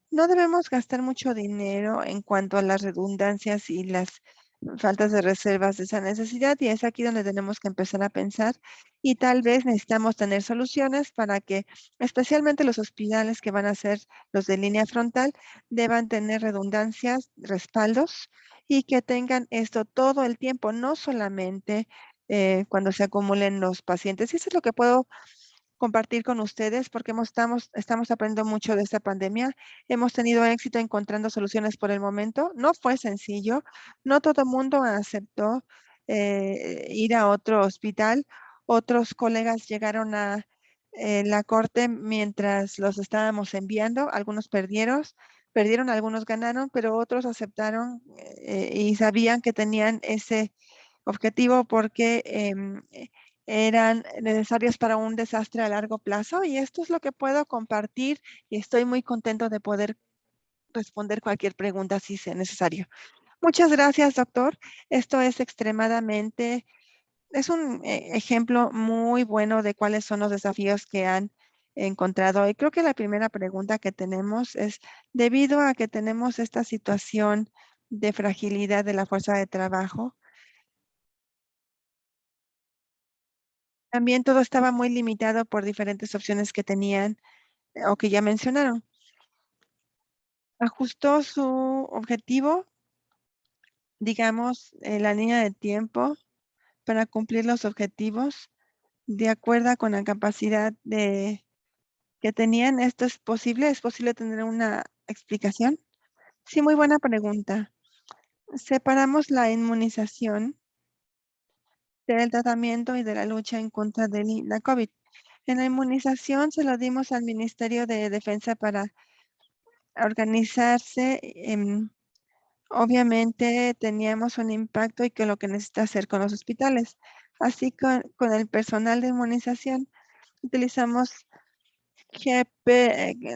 no debemos gastar mucho dinero en cuanto a las redundancias y las faltas de reservas de esa necesidad y es aquí donde tenemos que empezar a pensar y tal vez necesitamos tener soluciones para que especialmente los hospitales que van a ser los de línea frontal deban tener redundancias, respaldos y que tengan esto todo el tiempo, no solamente cuando se acumulen los pacientes. Y eso es lo que puedo compartir con ustedes porque estamos aprendiendo mucho de esta pandemia. Hemos tenido éxito encontrando soluciones por el momento. No fue sencillo. No todo el mundo aceptó ir a otro hospital. Otros colegas llegaron a la corte mientras los estábamos enviando. Algunos perdieron, algunos ganaron, pero otros aceptaron y sabían que tenían ese objetivo porque eran necesarias para un desastre a largo plazo y esto es lo que puedo compartir y estoy muy contento de poder responder cualquier pregunta si sea necesario. Muchas gracias, doctor. Esto es un ejemplo muy bueno de cuáles son los desafíos que han encontrado. Y creo que la primera pregunta que tenemos es, debido a que tenemos esta situación de fragilidad de la fuerza de trabajo, también todo estaba muy limitado por diferentes opciones que tenían o que ya mencionaron. Ajustó su objetivo, digamos, la línea de tiempo para cumplir los objetivos de acuerdo con la capacidad que tenían. ¿Esto es posible? ¿Es posible tener una explicación? Sí, muy buena pregunta. Separamos la inmunización del tratamiento y de la lucha en contra de la COVID. En la inmunización se lo dimos al Ministerio de Defensa para organizarse. Obviamente teníamos un impacto y que lo que necesita hacer con los hospitales. Así con el personal de inmunización, utilizamos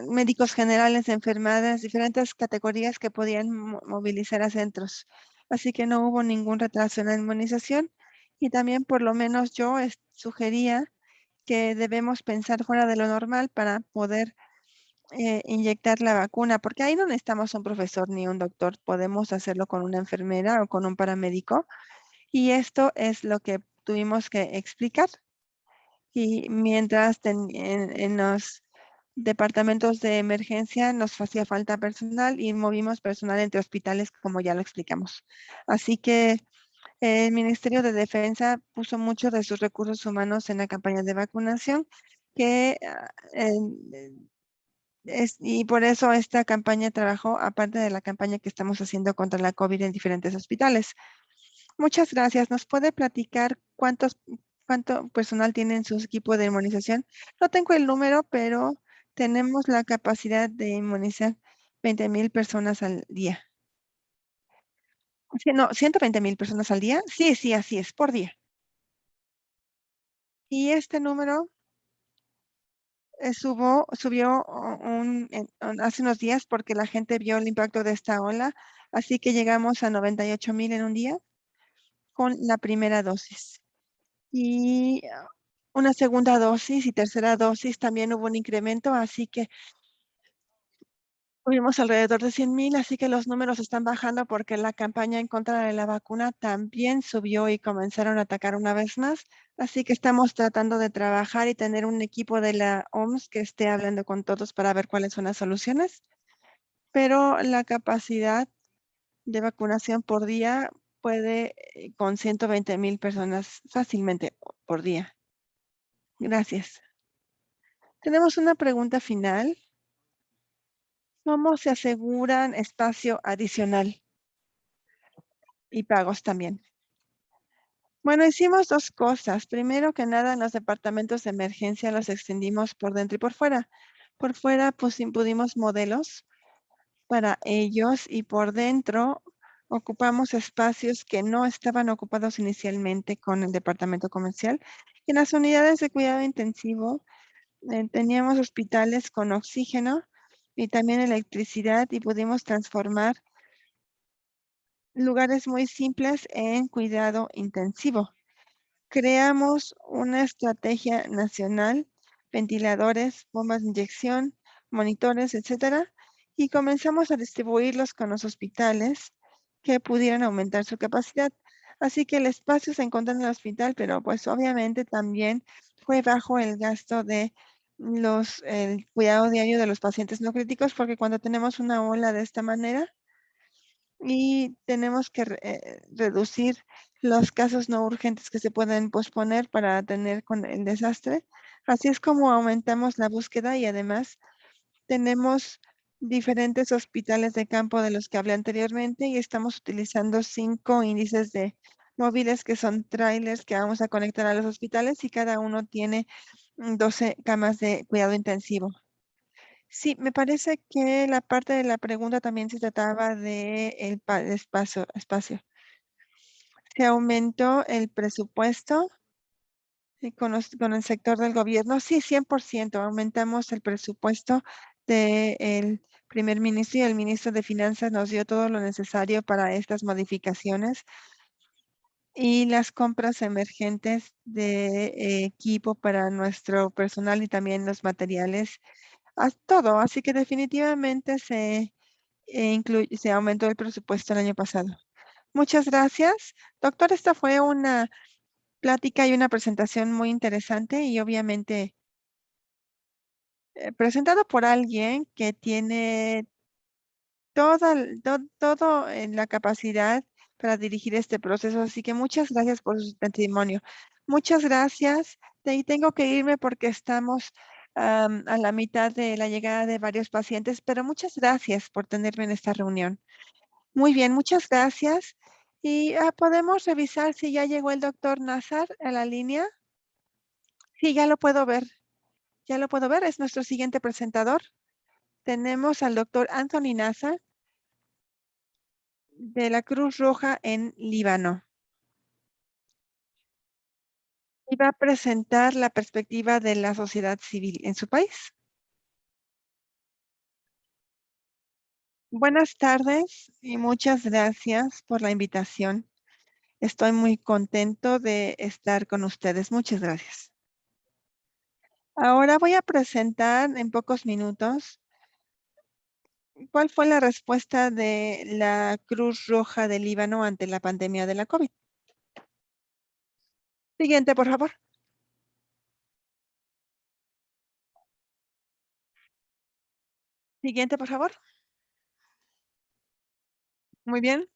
médicos generales, enfermeras, diferentes categorías que podían movilizar a centros. Así que no hubo ningún retraso en la inmunización y también por lo menos yo sugería que debemos pensar fuera de lo normal para poder inyectar la vacuna, porque ahí no necesitamos un profesor ni un doctor, podemos hacerlo con una enfermera o con un paramédico y esto es lo que tuvimos que explicar. Y mientras en los departamentos de emergencia nos hacía falta personal y movimos personal entre hospitales, como ya lo explicamos. Así que el Ministerio de Defensa puso mucho de sus recursos humanos en la campaña de vacunación, que y por eso esta campaña trabajó, aparte de la campaña que estamos haciendo contra la COVID en diferentes hospitales. Muchas gracias. ¿Nos puede platicar cuánto personal tiene en su equipo de inmunización? No tengo el número, pero tenemos la capacidad de inmunizar 20,000 personas al día. Sí, no, 120,000 personas al día. Sí, sí, así es, por día. Y este número subió hace unos días porque la gente vio el impacto de esta ola, así que llegamos a 98,000 en un día con la primera dosis. Y una segunda dosis y tercera dosis también hubo un incremento, así que tuvimos alrededor de 100,000, así que los números están bajando porque la campaña en contra de la vacuna también subió y comenzaron a atacar una vez más. Así que estamos tratando de trabajar y tener un equipo de la OMS que esté hablando con todos para ver cuáles son las soluciones. Pero la capacidad de vacunación por día puede con 120,000 personas fácilmente por día. Gracias. Tenemos una pregunta final. ¿Cómo se aseguran espacio adicional y pagos también? Bueno, hicimos dos cosas. Primero que nada, en los departamentos de emergencia los extendimos por dentro y por fuera. Por fuera, pues pudimos modelos para ellos y por dentro ocupamos espacios que no estaban ocupados inicialmente con el departamento comercial. En las unidades de cuidado intensivo teníamos hospitales con oxígeno y también electricidad y pudimos transformar lugares muy simples en cuidado intensivo. Creamos una estrategia nacional, ventiladores, bombas de inyección, monitores, etcétera, y comenzamos a distribuirlos con los hospitales que pudieran aumentar su capacidad. Así que el espacio se encuentra en el hospital, pero pues obviamente también fue bajo el gasto de el cuidado diario de los pacientes no críticos, porque cuando tenemos una ola de esta manera, y tenemos que reducir los casos no urgentes que se pueden posponer para tener con el desastre. Así es como aumentamos la búsqueda y además tenemos diferentes hospitales de campo de los que hablé anteriormente y estamos utilizando 5 índices de móviles que son trailers que vamos a conectar a los hospitales y cada uno tiene 12 camas de cuidado intensivo. Sí, me parece que la parte de la pregunta también se trataba de espacio. Se aumentó el presupuesto con el sector del gobierno. Sí, 100%. Aumentamos el presupuesto del primer ministro y el ministro de Finanzas nos dio todo lo necesario para estas modificaciones y las compras emergentes de equipo para nuestro personal y también los materiales, todo. Así que definitivamente se aumentó el presupuesto el año pasado. Muchas gracias. Doctor, esta fue una plática y una presentación muy interesante y obviamente presentado por alguien que tiene todo en la capacidad para dirigir este proceso. Así que muchas gracias por su testimonio. Muchas gracias. De ahí tengo que irme porque estamos a la mitad de la llegada de varios pacientes, pero muchas gracias por tenerme en esta reunión. Muy bien, muchas gracias. Y podemos revisar si ya llegó el doctor Nazar a la línea. Sí, ya lo puedo ver. Ya lo puedo ver. Es nuestro siguiente presentador. tenemos al doctor Anthony Nasa de la Cruz Roja en Líbano. Y va a presentar la perspectiva de la sociedad civil en su país. Buenas tardes y muchas gracias por la invitación. Estoy muy contento de estar con ustedes. Muchas gracias. Ahora voy a presentar en pocos minutos cuál fue la respuesta de la Cruz Roja del Líbano ante la pandemia de la COVID. Siguiente, por favor. Siguiente, por favor. Muy bien.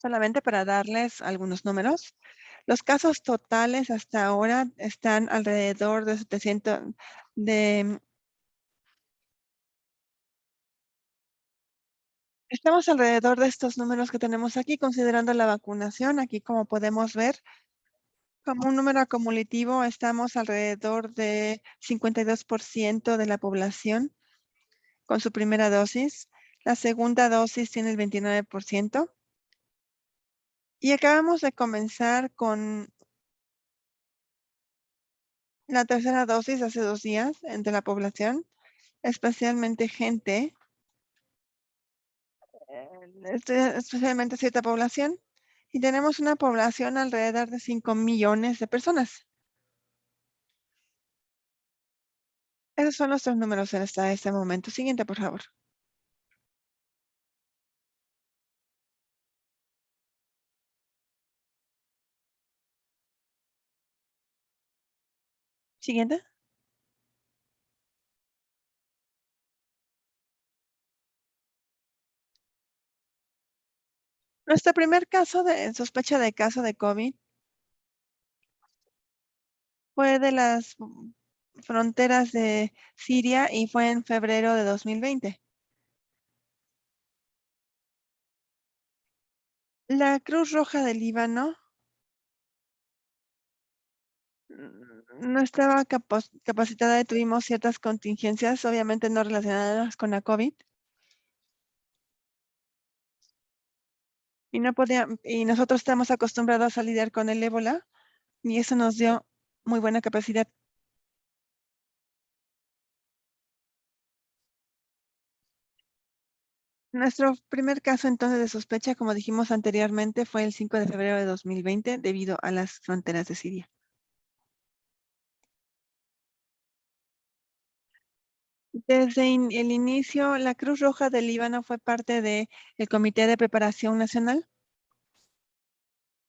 Solamente para darles algunos números. Los casos totales hasta ahora están alrededor de 700 de estamos alrededor de estos números que tenemos aquí, considerando la vacunación. Aquí, como podemos ver, como un número acumulativo, estamos alrededor de 52% de la población con su primera dosis. La segunda dosis tiene el 29%. Y acabamos de comenzar con la tercera dosis hace 2 días entre la población, especialmente gente, especialmente cierta población. Y tenemos una población alrededor de 5 millones de personas. Esos son nuestros números hasta este momento. Siguiente, por favor. Siguiente. Nuestro primer caso de sospecha de caso de COVID fue de las fronteras de Siria y fue en febrero de 2020. La Cruz Roja del Líbano no estaba capacitada y tuvimos ciertas contingencias, obviamente no relacionadas con la COVID. Y no podía, y nosotros estamos acostumbrados a lidiar con el ébola y eso nos dio muy buena capacidad. Nuestro primer caso entonces de sospecha, como dijimos anteriormente, fue el 5 de febrero de 2020 debido a las fronteras de Siria. Desde el inicio, la Cruz Roja del Líbano fue parte del Comité de Preparación Nacional,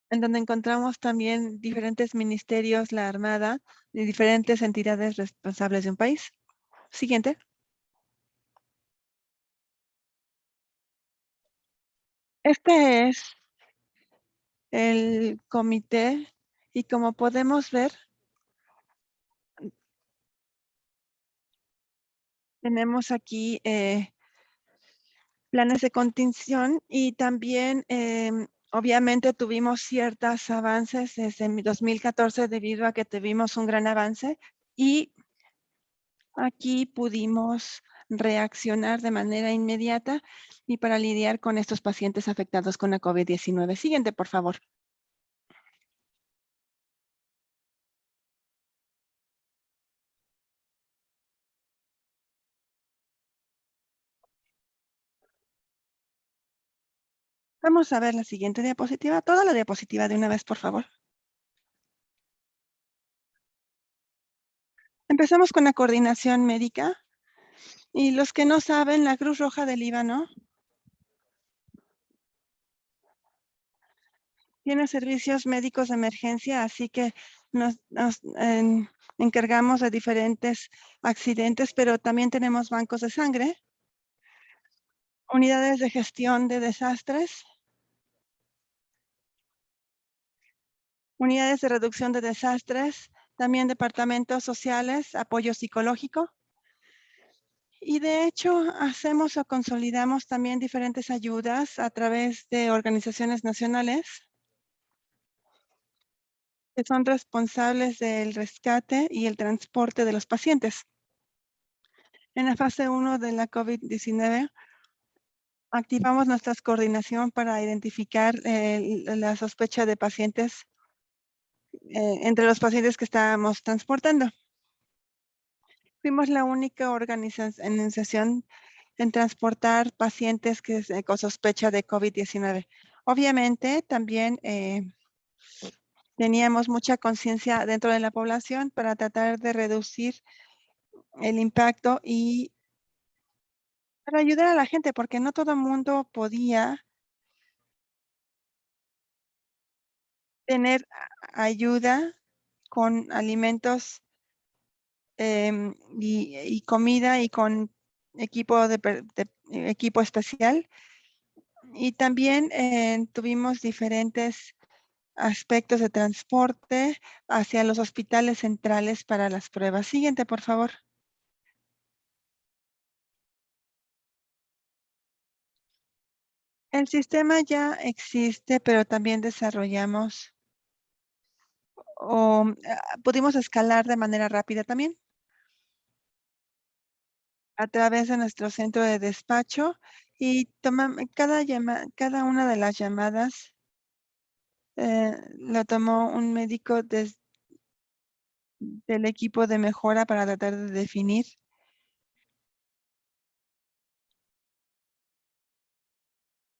en donde encontramos también diferentes ministerios, la Armada y diferentes entidades responsables de un país. Siguiente. Este es el comité y como podemos ver, tenemos aquí planes de contención y también obviamente tuvimos ciertos avances desde 2014 debido a que tuvimos un gran avance y aquí pudimos reaccionar de manera inmediata y para lidiar con estos pacientes afectados con la COVID-19. Siguiente, por favor. Vamos a ver la siguiente diapositiva. Toda la diapositiva de una vez, por favor. Empezamos con la coordinación médica. Y los que no saben, la Cruz Roja del Líbano tiene servicios médicos de emergencia, así que nos encargamos de diferentes accidentes, pero también tenemos bancos de sangre, unidades de gestión de desastres, unidades de reducción de desastres, también departamentos sociales, apoyo psicológico. Y de hecho, hacemos o consolidamos también diferentes ayudas a través de organizaciones nacionales que son responsables del rescate y el transporte de los pacientes. En la fase 1 de la COVID-19, activamos nuestra coordinación para identificar la sospecha de pacientes entre los pacientes que estábamos transportando. Fuimos la única organización en transportar pacientes con sospecha de COVID-19. Obviamente, también teníamos mucha conciencia dentro de la población para tratar de reducir el impacto y para ayudar a la gente, porque no todo el mundo podía tener ayuda con alimentos y comida y con equipo especial. Y también tuvimos diferentes aspectos de transporte hacia los hospitales centrales para las pruebas. Siguiente, por favor. El sistema ya existe, pero también desarrollamos o pudimos escalar de manera rápida también a través de nuestro centro de despacho y cada una de las llamadas lo tomó un médico del equipo de mejora para tratar de definir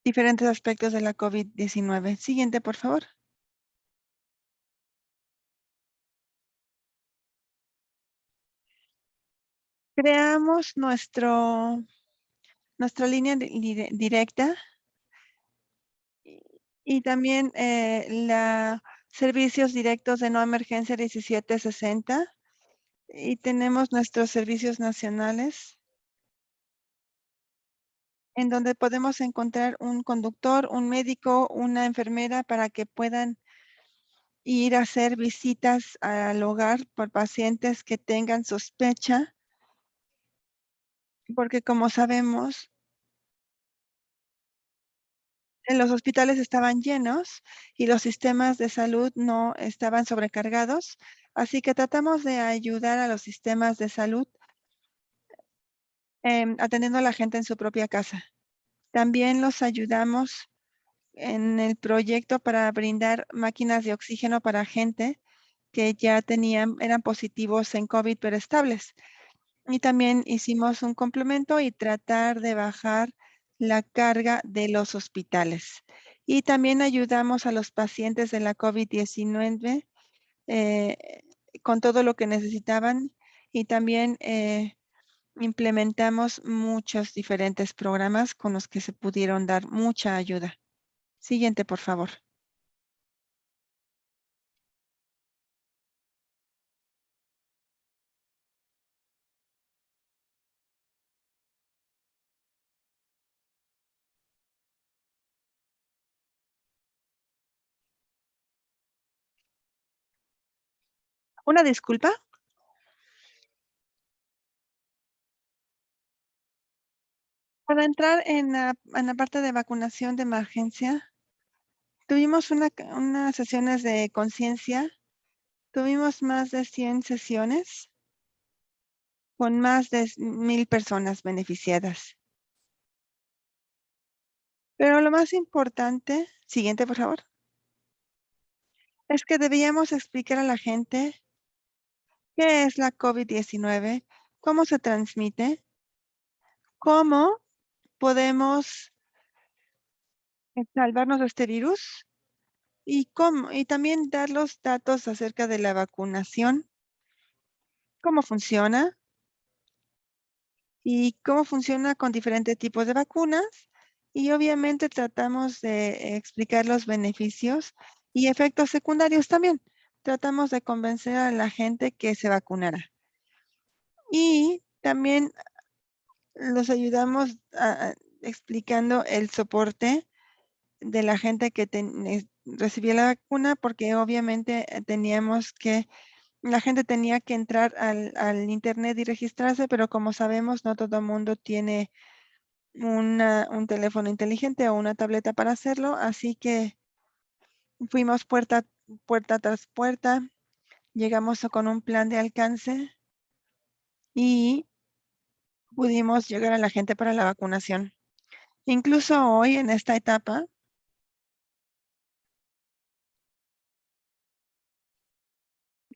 diferentes aspectos de la COVID-19. Siguiente, por favor. Creamos nuestra línea directa y también la servicios directos de no emergencia 1760 y tenemos nuestros servicios nacionales en donde podemos encontrar un conductor, un médico, una enfermera para que puedan ir a hacer visitas al hogar por pacientes que tengan sospecha, porque como sabemos, en los hospitales estaban llenos y los sistemas de salud no estaban sobrecargados, así que tratamos de ayudar a los sistemas de salud atendiendo a la gente en su propia casa. También los ayudamos en el proyecto para brindar máquinas de oxígeno para gente que ya eran positivos en COVID pero estables. Y también hicimos un complemento y tratar de bajar la carga de los hospitales. Y también ayudamos a los pacientes de la COVID-19 eh, con todo lo que necesitaban y también implementamos muchos diferentes programas con los que se pudieron dar mucha ayuda. Siguiente, por favor. Una disculpa. Para entrar en la parte de vacunación de emergencia, tuvimos unas sesiones de conciencia. Tuvimos más de 100 sesiones con más de 1000 personas beneficiadas. Pero lo más importante, siguiente por favor, es que debíamos explicar a la gente qué es la COVID-19, cómo se transmite, cómo podemos salvarnos de este virus y también dar los datos acerca de la vacunación, cómo funciona y cómo funciona con diferentes tipos de vacunas. Y obviamente tratamos de explicar los beneficios y efectos secundarios también. Tratamos de convencer a la gente que se vacunara. Y también los ayudamos explicando el soporte de la gente que recibía la vacuna, porque obviamente la gente tenía que entrar al internet y registrarse, pero como sabemos, no todo el mundo tiene un teléfono inteligente o una tableta para hacerlo, así que fuimos puerta tras puerta, llegamos con un plan de alcance y pudimos llegar a la gente para la vacunación. Incluso hoy, en esta etapa,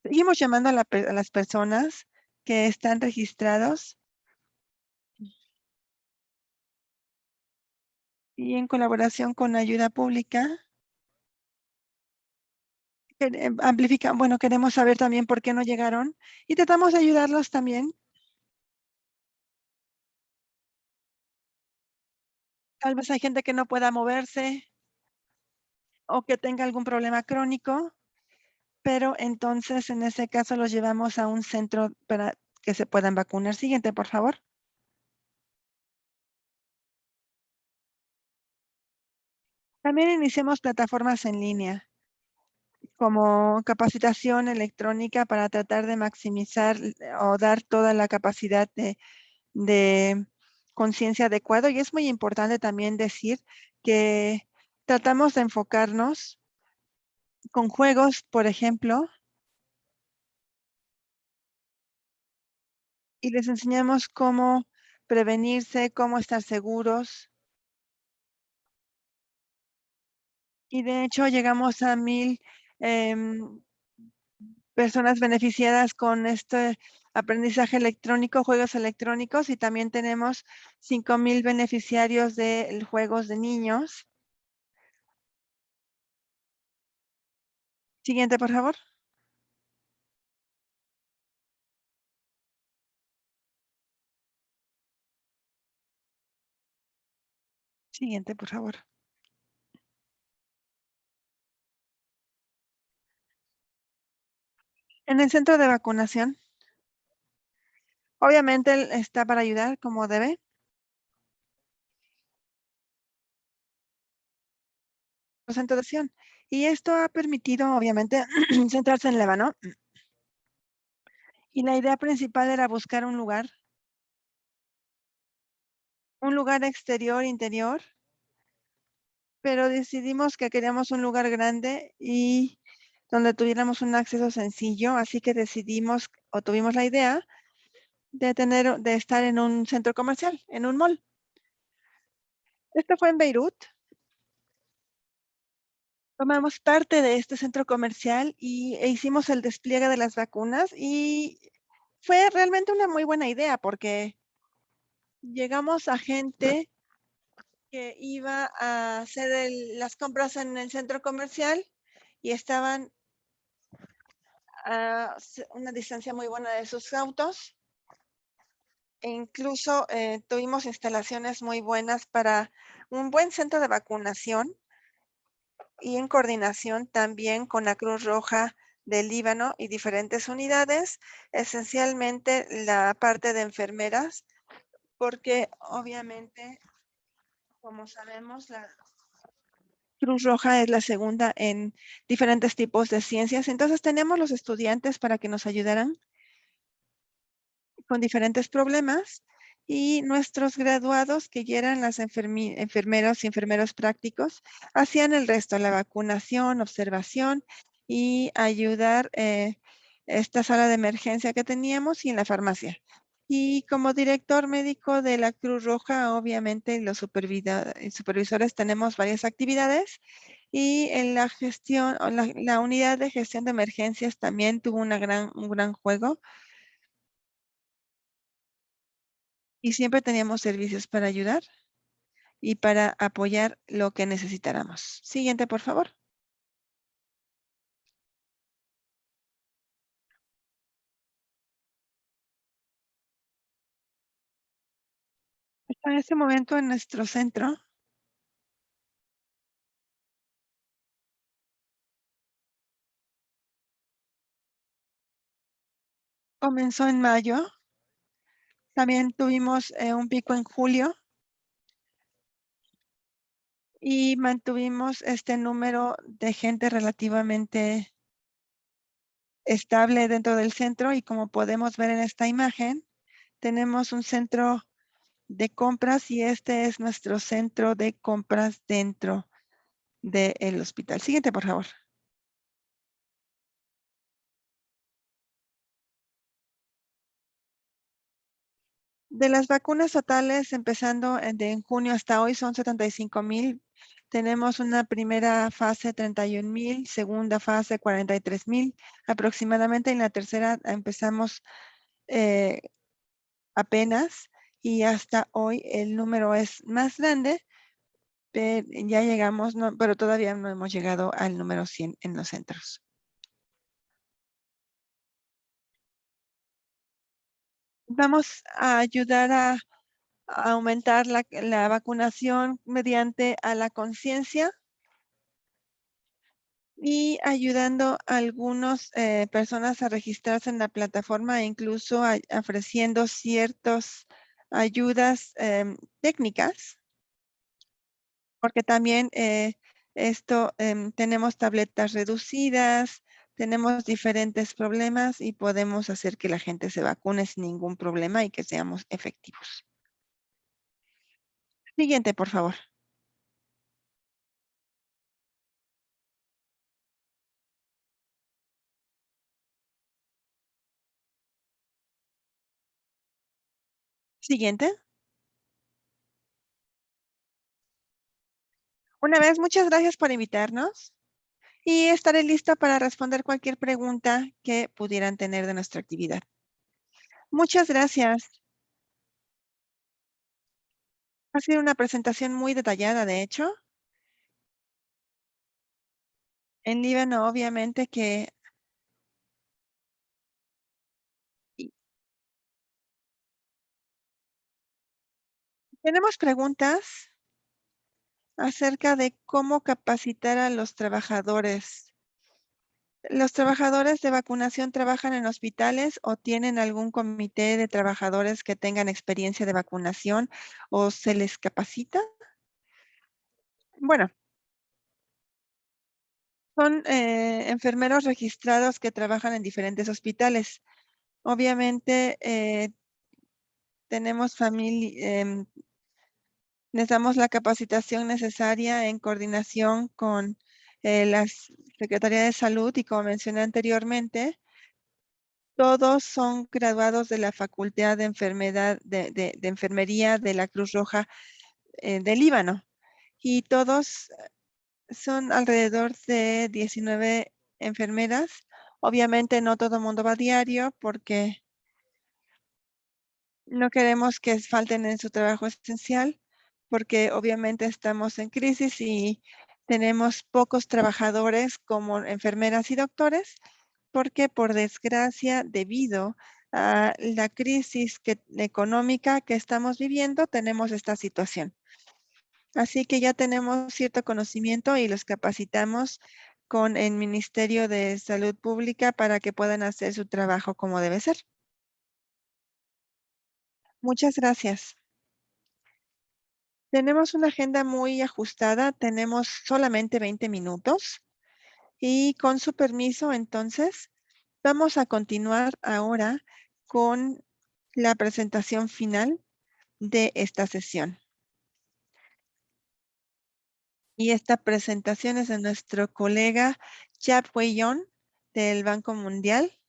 seguimos llamando a las personas que están registrados y en colaboración con Ayuda Pública, bueno, queremos saber también por qué no llegaron y tratamos de ayudarlos también. Tal vez hay gente que no pueda moverse o que tenga algún problema crónico, pero entonces en ese caso los llevamos a un centro para que se puedan vacunar. Siguiente, por favor. También iniciamos plataformas en línea como capacitación electrónica para tratar de maximizar o dar toda la capacidad de conciencia adecuado. Y es muy importante también decir que tratamos de enfocarnos con juegos, por ejemplo, y les enseñamos cómo prevenirse, cómo estar seguros. Y de hecho llegamos a 1000 personas beneficiadas con este aprendizaje electrónico, juegos electrónicos, y también tenemos 5000 beneficiarios de juegos de niños. Siguiente, por favor. Siguiente, por favor. En el centro de vacunación, obviamente él está para ayudar como debe. Presentación. Y esto ha permitido, obviamente, centrarse en Leva, ¿no? Y la idea principal era buscar un lugar exterior, interior, pero decidimos que queríamos un lugar grande y donde tuviéramos un acceso sencillo, así que decidimos o tuvimos la idea de estar en un centro comercial, en un mall. Esto fue en Beirut. Tomamos parte de este centro comercial e hicimos el despliegue de las vacunas y fue realmente una muy buena idea porque llegamos a gente que iba a hacer las compras en el centro comercial y estaban a una distancia muy buena de sus autos. E incluso tuvimos instalaciones muy buenas para un buen centro de vacunación y en coordinación también con la Cruz Roja del Líbano y diferentes unidades, esencialmente la parte de enfermeras, porque obviamente, como sabemos, la Cruz Roja es la segunda en diferentes tipos de ciencias. Entonces tenemos los estudiantes para que nos ayudaran con diferentes problemas y nuestros graduados, que ya eran las enfermeros y enfermeros prácticos, hacían el resto, la vacunación, observación y ayudar esta sala de emergencia que teníamos y en la farmacia. Y como director médico de la Cruz Roja, obviamente los supervisores tenemos varias actividades y en la gestión, o la unidad de gestión de emergencias también tuvo un gran juego y siempre teníamos servicios para ayudar y para apoyar lo que necesitáramos. Siguiente, por favor. En este momento en nuestro centro comenzó en mayo, también tuvimos un pico en julio y mantuvimos este número de gente relativamente estable dentro del centro y como podemos ver en esta imagen, tenemos un centro de compras y este es nuestro centro de compras dentro del hospital. Siguiente, por favor. De las vacunas totales, empezando en junio hasta hoy, son 75,000. Tenemos una primera fase 31,000, segunda fase 43,000 aproximadamente. En la tercera empezamos eh, apenas y hasta hoy el número es más grande. Ya llegamos, pero todavía no hemos llegado al número 100 en los centros. Vamos a ayudar a aumentar la vacunación mediante a la conciencia y ayudando a algunas personas a registrarse en la plataforma e incluso ofreciendo ciertas ayudas técnicas, porque también tenemos tabletas reducidas, tenemos diferentes problemas y podemos hacer que la gente se vacune sin ningún problema y que seamos efectivos. Siguiente, por favor. Siguiente. Una vez, muchas gracias por invitarnos y estaré lista para responder cualquier pregunta que pudieran tener de nuestra actividad. Muchas gracias. Ha sido una presentación muy detallada, de hecho. En Líbano, obviamente que y tenemos preguntas acerca de cómo capacitar a los trabajadores. ¿Los trabajadores de vacunación trabajan en hospitales o tienen algún comité de trabajadores que tengan experiencia de vacunación o se les capacita? Bueno, son enfermeros registrados que trabajan en diferentes hospitales. Obviamente, tenemos les damos la capacitación necesaria en coordinación con la Secretaría de Salud y como mencioné anteriormente, todos son graduados de la Facultad de Enfermería de la Cruz Roja del Líbano y todos son alrededor de 19 enfermeras. Obviamente no todo el mundo va a diario porque no queremos que falten en su trabajo esencial, porque obviamente estamos en crisis y tenemos pocos trabajadores como enfermeras y doctores, porque por desgracia, debido a la crisis económica que estamos viviendo, tenemos esta situación. Así que ya tenemos cierto conocimiento y los capacitamos con el Ministerio de Salud Pública para que puedan hacer su trabajo como debe ser. Muchas gracias. Tenemos una agenda muy ajustada, tenemos solamente 20 minutos y con su permiso, entonces, vamos a continuar ahora con la presentación final de esta sesión. Y esta presentación es de nuestro colega Jap Wei-yon del Banco Mundial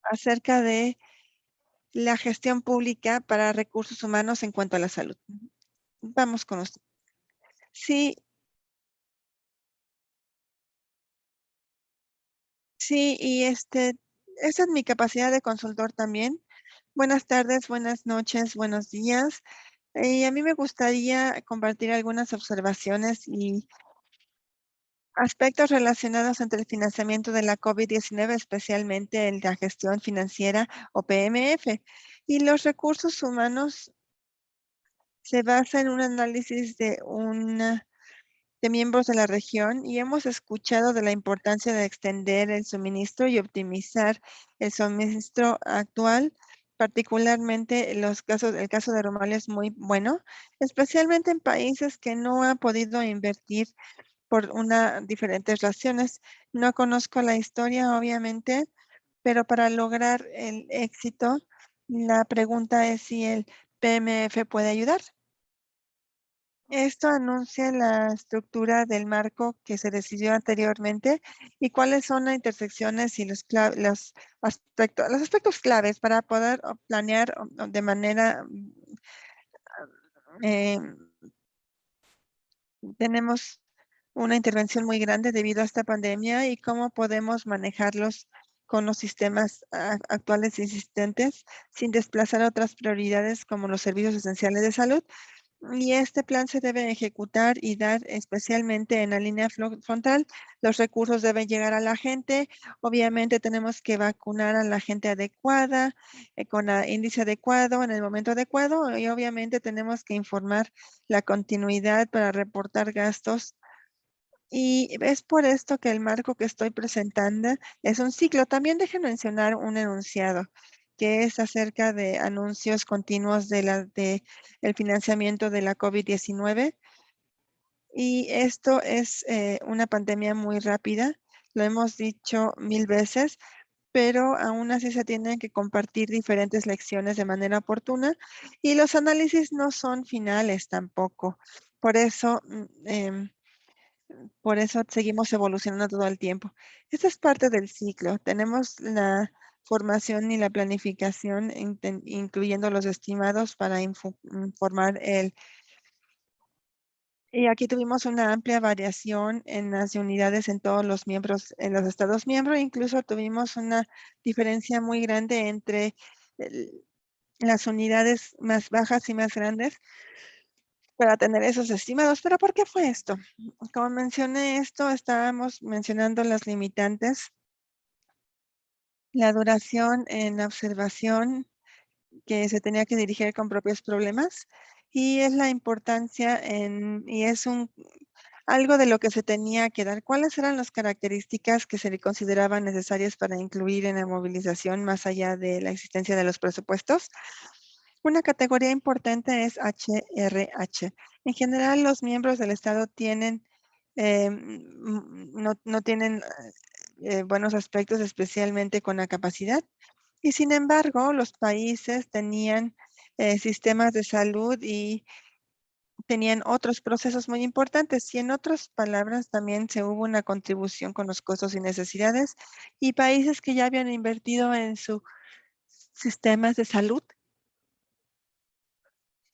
acerca de la gestión pública para recursos humanos en cuanto a la salud. Vamos con usted. Sí, sí, y esa es mi capacidad de consultor también. Buenas tardes, buenas noches, buenos días. A mí me gustaría compartir algunas observaciones y aspectos relacionados entre el financiamiento de la COVID-19, especialmente en la gestión financiera o PMF. Y los recursos humanos se basa en un análisis de miembros de la región y hemos escuchado de la importancia de extender el suministro y optimizar el suministro actual, particularmente el caso de Rumalia es muy bueno, especialmente en países que no han podido invertir por diferentes razones. No conozco la historia, obviamente, pero para lograr el éxito, la pregunta es si el PMF puede ayudar. Esto anuncia la estructura del marco que se decidió anteriormente y cuáles son las intersecciones y los aspectos claves para poder planear de manera eh, tenemos una intervención muy grande debido a esta pandemia y cómo podemos manejarlos con los sistemas actuales existentes sin desplazar otras prioridades como los servicios esenciales de salud. Y este plan se debe ejecutar y dar especialmente en la línea frontal. Los recursos deben llegar a la gente. Obviamente tenemos que vacunar a la gente adecuada, con el índice adecuado, en el momento adecuado. Y obviamente tenemos que informar la continuidad para reportar gastos. Y es por esto que el marco que estoy presentando es un ciclo. También dejen mencionar un enunciado que es acerca de anuncios continuos de el financiamiento de la COVID-19. Y esto es una pandemia muy rápida, lo hemos dicho 1000 veces, pero aún así se tienen que compartir diferentes lecciones de manera oportuna y los análisis no son finales tampoco. Por eso, por eso seguimos evolucionando todo el tiempo. Esta es parte del ciclo. Tenemos la formación y la planificación, incluyendo los estimados para informar el... Y aquí tuvimos una amplia variación en las unidades en todos los miembros, en los estados miembros. Incluso tuvimos una diferencia muy grande entre el- las unidades más bajas y más grandes para tener esos estimados. ¿Pero por qué fue esto? Como mencioné esto, estábamos mencionando las limitantes, la duración en la observación que se tenía que dirigir con propios problemas y es la importancia y es algo de lo que se tenía que dar. ¿Cuáles eran las características que se le consideraban necesarias para incluir en la movilización más allá de la existencia de los presupuestos? Una categoría importante es HRH. En general, los miembros del Estado tienen, no tienen buenos aspectos, especialmente con la capacidad. Y sin embargo, los países tenían sistemas de salud y tenían otros procesos muy importantes. Y en otras palabras, también se hubo una contribución con los costos y necesidades y países que ya habían invertido en sus sistemas de salud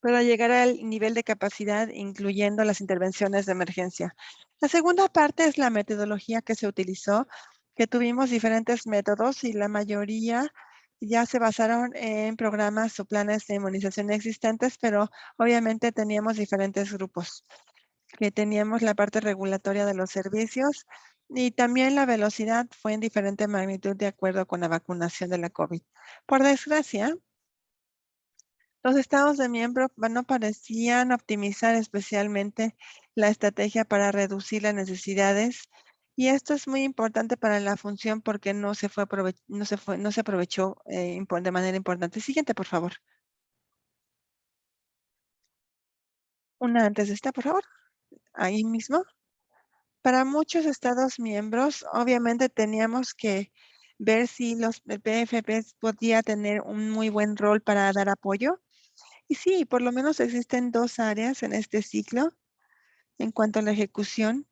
para llegar al nivel de capacidad, incluyendo las intervenciones de emergencia. La segunda parte es la metodología que se utilizó, que tuvimos diferentes métodos y la mayoría ya se basaron en programas o planes de inmunización existentes, pero obviamente teníamos diferentes grupos, que teníamos la parte regulatoria de los servicios y también la velocidad fue en diferente magnitud de acuerdo con la vacunación de la COVID. Por desgracia, los estados de miembro no parecían optimizar especialmente la estrategia para reducir las necesidades y esto es muy importante para la función porque no se aprovechó de manera importante. Siguiente, por favor. Una antes de esta, por favor. Ahí mismo. Para muchos estados miembros, obviamente teníamos que ver si el PFP podía tener un muy buen rol para dar apoyo. Y sí, por lo menos existen dos áreas en este ciclo en cuanto a la ejecución.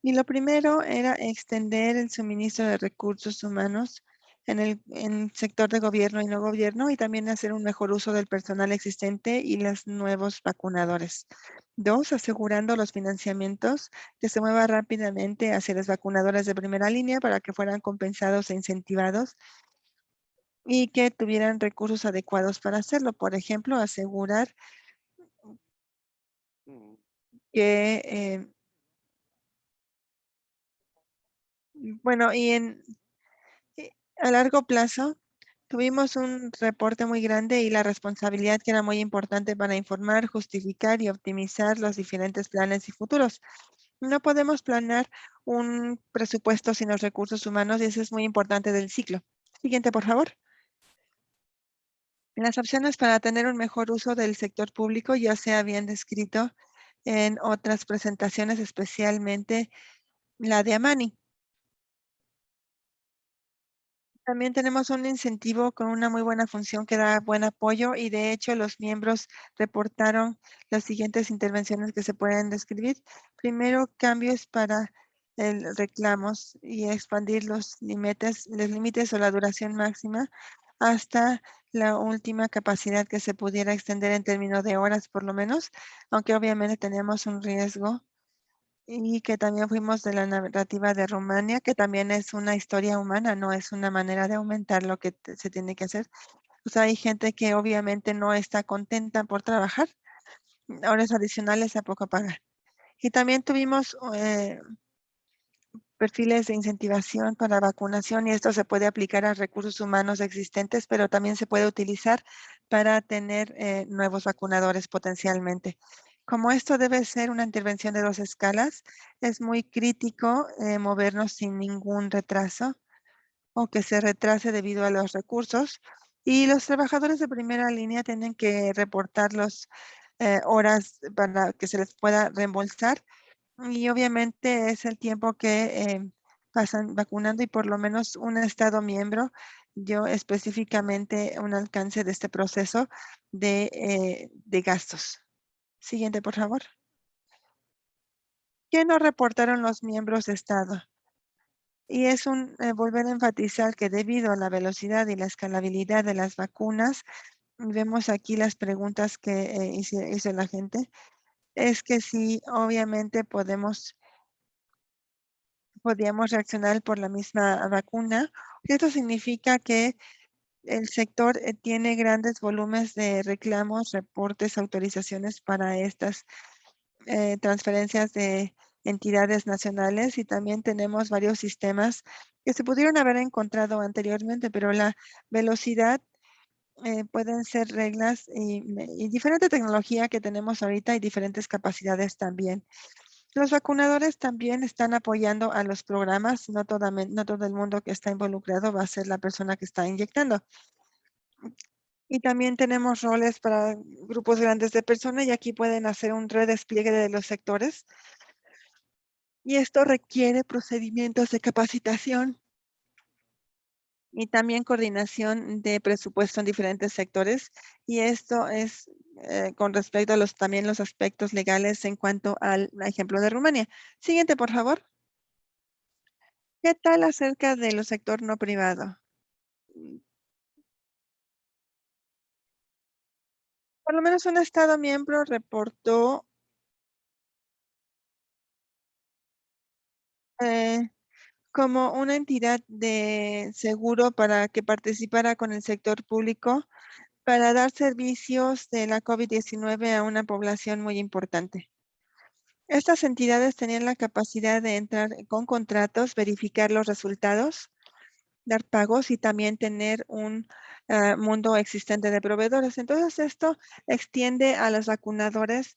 Y lo primero era extender el suministro de recursos humanos en sector de gobierno y no gobierno y también hacer un mejor uso del personal existente y los nuevos vacunadores. Dos, asegurando los financiamientos que se mueva rápidamente hacia las vacunadoras de primera línea para que fueran compensados e incentivados y que tuvieran recursos adecuados para hacerlo. Por ejemplo, asegurar que, bueno, a largo plazo, tuvimos un reporte muy grande y la responsabilidad que era muy importante para informar, justificar y optimizar los diferentes planes y futuros. No podemos planear un presupuesto sin los recursos humanos y eso es muy importante del ciclo. Siguiente, por favor. Las opciones para tener un mejor uso del sector público ya se habían descrito en otras presentaciones, especialmente la de Amani. También tenemos un incentivo con una muy buena función que da buen apoyo y de hecho los miembros reportaron las siguientes intervenciones que se pueden describir. Primero, cambios para el reclamos y expandir los límites o la duración máxima hasta la última capacidad que se pudiera extender en términos de horas por lo menos, aunque obviamente tenemos un riesgo y que también fuimos de la narrativa de Rumania, que también es una historia humana, no es una manera de aumentar lo que se tiene que hacer. O sea, hay gente que obviamente no está contenta por trabajar, horas adicionales a poco pagar. Y también tuvimos perfiles de incentivación para vacunación y esto se puede aplicar a recursos humanos existentes, pero también se puede utilizar para tener nuevos vacunadores potencialmente. Como esto debe ser una intervención de 2 escalas, es muy crítico movernos sin ningún retraso o que se retrase debido a los recursos. Y los trabajadores de primera línea tienen que reportar las horas para que se les pueda reembolsar y obviamente es el tiempo que pasan vacunando y por lo menos un estado miembro dio específicamente un alcance de este proceso de gastos. Siguiente, por favor. ¿Qué nos reportaron los miembros de estado? Y es un volver a enfatizar que debido a la velocidad y la escalabilidad de las vacunas, vemos aquí las preguntas que hizo la gente, es que sí, obviamente podíamos reaccionar por la misma vacuna. Esto significa que el sector tiene grandes volúmenes de reclamos, reportes, autorizaciones para estas transferencias de entidades nacionales y también tenemos varios sistemas que se pudieron haber encontrado anteriormente, pero la velocidad pueden ser reglas y diferente tecnología que tenemos ahorita y diferentes capacidades también. Los vacunadores también están apoyando a los programas, no todo el mundo que está involucrado va a ser la persona que está inyectando. Y también tenemos roles para grupos grandes de personas y aquí pueden hacer un redespliegue de los sectores. Y esto requiere procedimientos de capacitación y también coordinación de presupuesto en diferentes sectores. Y esto es con respecto a también los aspectos legales en cuanto al ejemplo de Rumania. Siguiente, por favor. ¿Qué tal acerca de los sector no privado? Mm, Por lo menos un Estado miembro reportó eh, como una entidad de seguro para que participara con el sector público para dar servicios de la COVID-19 a una población muy importante. Estas entidades tenían la capacidad de entrar con contratos, verificar los resultados, dar pagos y también tener un mundo existente de proveedores. Entonces, esto extiende a los vacunadores.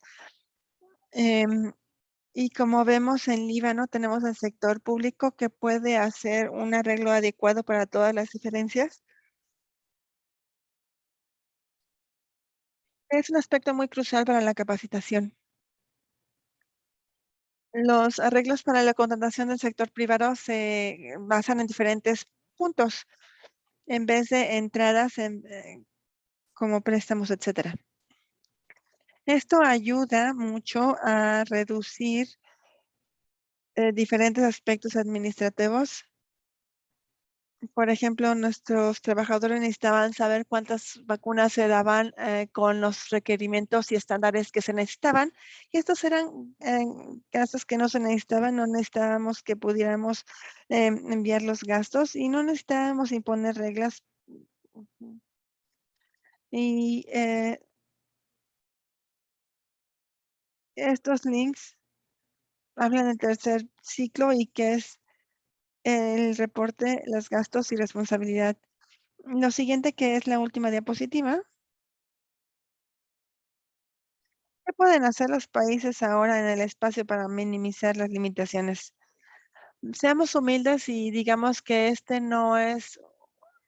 em, y como vemos en Líbano, tenemos el sector público que puede hacer un arreglo adecuado para todas las diferencias. Es un aspecto muy crucial para la capacitación. Los arreglos para la contratación del sector privado se basan en diferentes puntos en vez de entradas como préstamos, etcétera. Esto ayuda mucho a reducir diferentes aspectos administrativos. Por ejemplo, nuestros trabajadores necesitaban saber cuántas vacunas se daban con los requerimientos y estándares que se necesitaban. Y estos eran casos que no se necesitaban, no necesitábamos que pudiéramos enviar los gastos y no necesitábamos imponer reglas. Y estos links hablan del tercer ciclo y que es el reporte, los gastos y responsabilidad. Lo siguiente que es la última diapositiva. ¿Qué pueden hacer los países ahora en el espacio para minimizar las limitaciones? Seamos humildes y digamos que este no es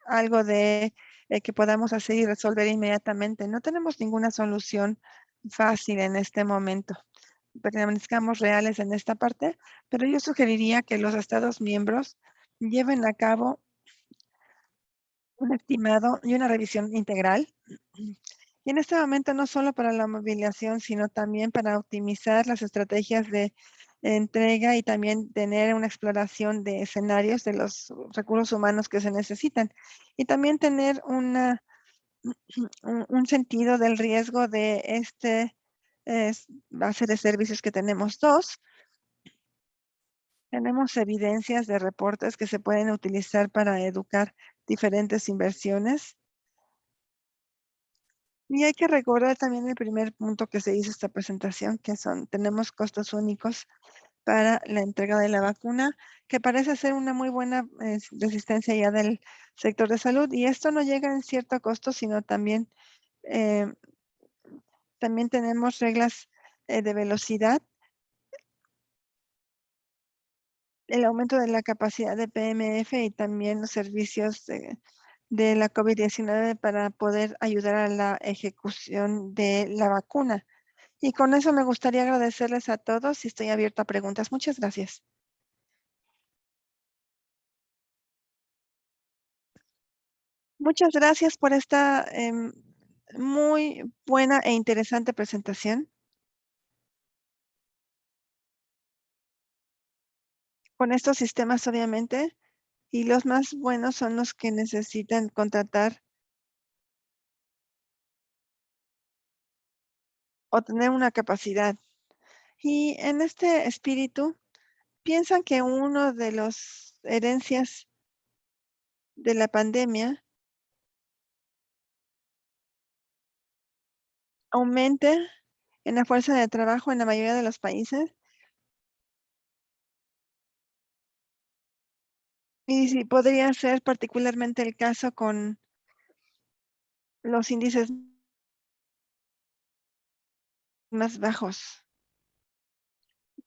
algo de que podamos hacer y resolver inmediatamente. No tenemos ninguna solución fácil en este momento. Permanezcamos reales en esta parte, pero yo sugeriría que los Estados miembros lleven a cabo un estimado y una revisión integral. Y en este momento no solo para la movilización, sino también para optimizar las estrategias de entrega y también tener una exploración de escenarios de los recursos humanos que se necesitan. Y también tener un sentido del riesgo de base de servicios que tenemos. Dos, tenemos evidencias de reportes que se pueden utilizar para educar diferentes inversiones. Y hay que recordar también el primer punto que se hizo esta presentación, que tenemos costos únicos para la entrega de la vacuna, que parece ser una muy buena resistencia ya del sector de salud. Y esto no llega en cierto costo, sino eh, también tenemos reglas de velocidad, el aumento de la capacidad de PMF y también los servicios de la COVID-19 para poder ayudar a la ejecución de la vacuna. Y con eso me gustaría agradecerles a todos y estoy abierta a preguntas. Muchas gracias. Muchas gracias por esta muy buena e interesante presentación. Con estos sistemas, obviamente, y los más buenos son los que necesitan contratar o tener una capacidad. Y en este espíritu, piensan que uno de las herencias de la pandemia aumente en la fuerza de trabajo en la mayoría de los países. Y si podría ser particularmente el caso con los índices más bajos.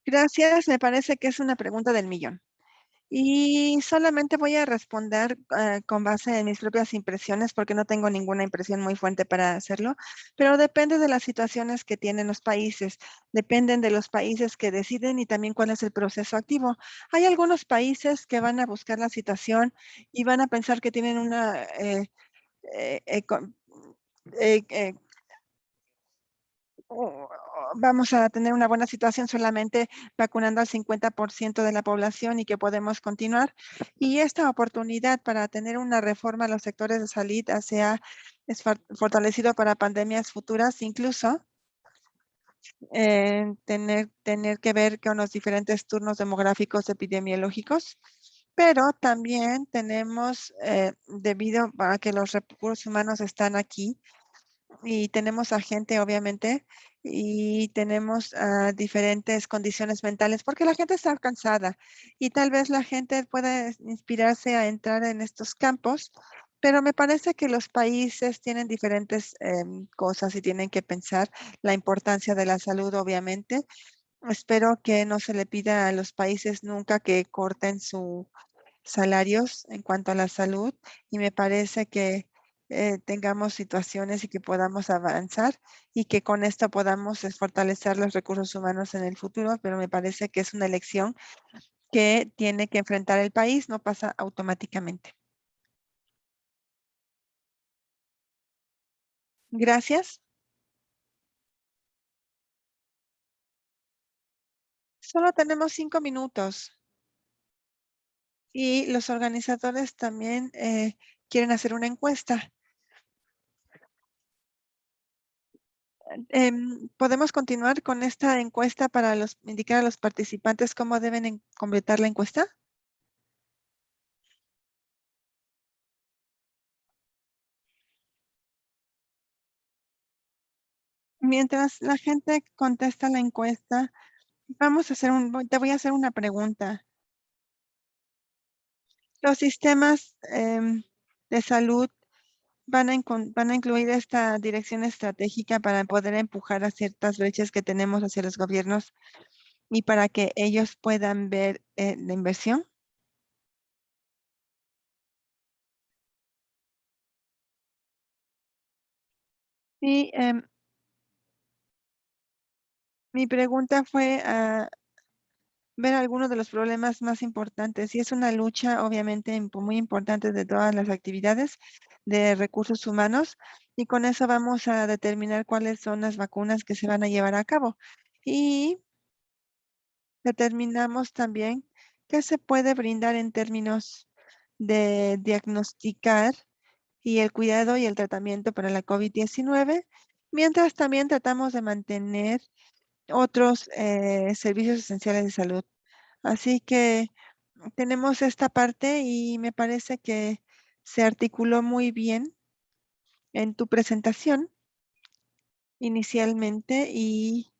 Gracias, me parece que es una pregunta del millón. Y solamente voy a responder con base en mis propias impresiones, porque no tengo ninguna impresión muy fuerte para hacerlo, pero depende de las situaciones que tienen los países, dependen de los países que deciden y también cuál es el proceso activo. Hay algunos países que van a buscar la situación y van a pensar que tienen una eh, eh, vamos a tener una buena situación solamente vacunando al 50% de la población y que podemos continuar. Y esta oportunidad para tener una reforma a los sectores de salud fortalecido para pandemias futuras, incluso tener que ver con los diferentes turnos demográficos epidemiológicos. Pero también tenemos, debido a que los recursos humanos están aquí, y tenemos a gente, obviamente, y tenemos diferentes condiciones mentales, porque la gente está cansada y tal vez la gente pueda inspirarse a entrar en estos campos, pero me parece que los países tienen diferentes cosas y tienen que pensar la importancia de la salud, obviamente. Espero que no se le pida a los países nunca que corten sus salarios en cuanto a la salud y me parece que tengamos situaciones y que podamos avanzar y que con esto podamos fortalecer los recursos humanos en el futuro, pero me parece que es una elección que tiene que enfrentar el país, no pasa automáticamente. Gracias. Solo tenemos 5 minutos y los organizadores también quieren hacer una encuesta. ¿Podemos continuar con esta encuesta para indicar a los participantes cómo deben completar la encuesta? Mientras la gente contesta la encuesta, te voy a hacer una pregunta. ¿Los sistemas de salud van a incluir esta dirección estratégica para poder empujar a ciertas brechas que tenemos hacia los gobiernos y para que ellos puedan ver la inversión? Sí, mi pregunta fue ver algunos de los problemas más importantes. Y es una lucha, obviamente, muy importante de todas las actividades de recursos humanos. Y con eso vamos a determinar cuáles son las vacunas que se van a llevar a cabo. Y determinamos también qué se puede brindar en términos de diagnosticar y el cuidado y el tratamiento para la COVID-19, mientras también tratamos de mantener otros servicios esenciales de salud. Así que tenemos esta parte y me parece que se articuló muy bien en tu presentación inicialmente y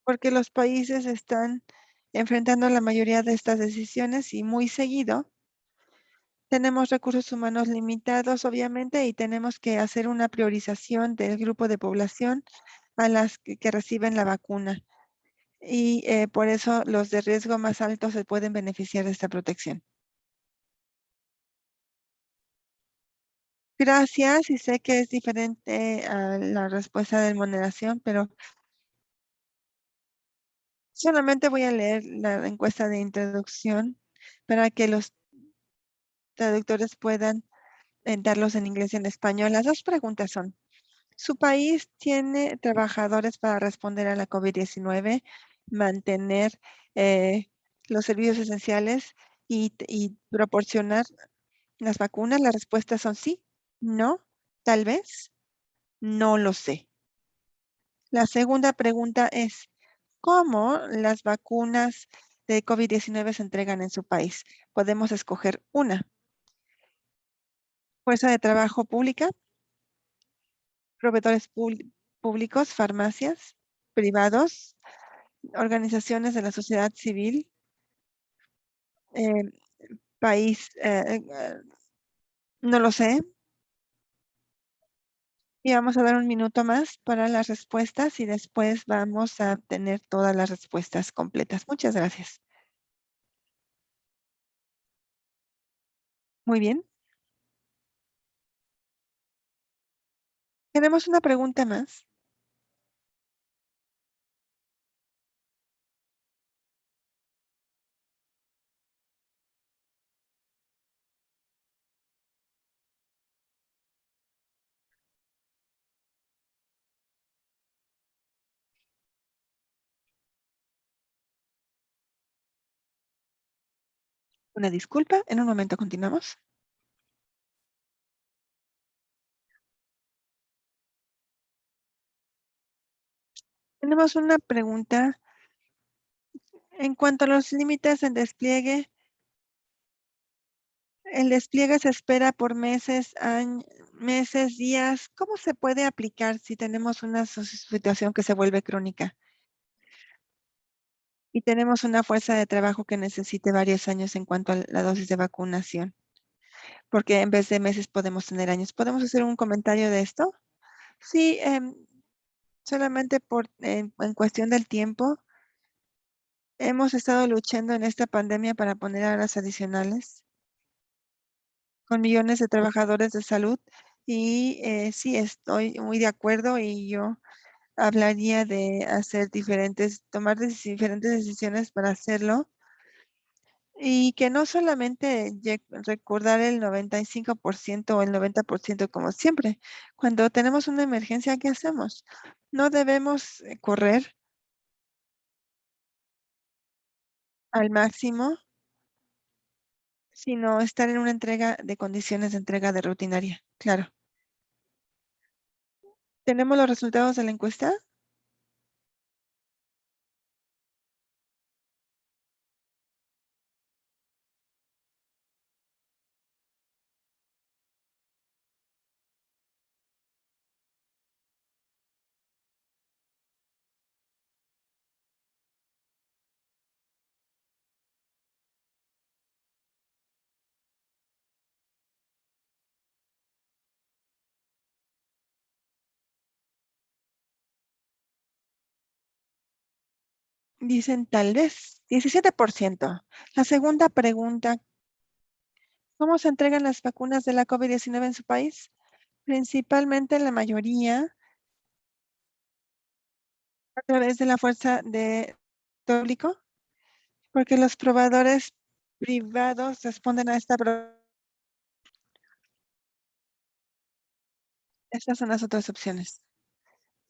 porque los países están enfrentando la mayoría de estas decisiones y muy seguido tenemos recursos humanos limitados, obviamente, y tenemos que hacer una priorización del grupo de población a las que reciben la vacuna. Y por eso los de riesgo más alto se pueden beneficiar de esta protección. Gracias, y sé que es diferente a la respuesta de moderación, pero solamente voy a leer la encuesta de introducción para que los traductores puedan darlos en inglés y en español. Las dos preguntas son, ¿su país tiene trabajadores para responder a la COVID-19, mantener eh, los servicios esenciales y proporcionar las vacunas? Las respuestas son sí, no, tal vez, no lo sé. La segunda pregunta es, ¿cómo las vacunas de COVID-19 se entregan en su país? Podemos escoger una, fuerza de trabajo pública, proveedores públicos, farmacias, privados, organizaciones de la sociedad civil, eh, país, no lo sé. Y vamos a dar un minuto más para las respuestas y después vamos a tener todas las respuestas completas. Muchas gracias. Muy bien. Tenemos una pregunta más. Una disculpa. En un momento continuamos. Tenemos una pregunta en cuanto a los límites en despliegue. El despliegue se espera por meses, meses, días. ¿Cómo se puede aplicar si tenemos una situación que se vuelve crónica y tenemos una fuerza de trabajo que necesite varios años en cuanto a la dosis de vacunación? Porque en vez de meses podemos tener años. ¿Podemos hacer un comentario de esto? Sí, solamente en cuestión del tiempo, hemos estado luchando en esta pandemia para poner horas adicionales con millones de trabajadores de salud y sí, estoy muy de acuerdo y yo hablaría de hacer tomar diferentes decisiones para hacerlo y que no solamente recordar el 95% o el 90% como siempre. Cuando tenemos una emergencia, ¿qué hacemos? No debemos correr al máximo, sino estar en una entrega de condiciones de entrega de rutinaria. Claro. ¿Tenemos los resultados de la encuesta? Dicen tal vez, 17%. La segunda pregunta, ¿cómo se entregan las vacunas de la COVID-19 en su país? Principalmente la mayoría a través de la fuerza de sector público, porque los probadores privados responden a esta estas son las otras opciones.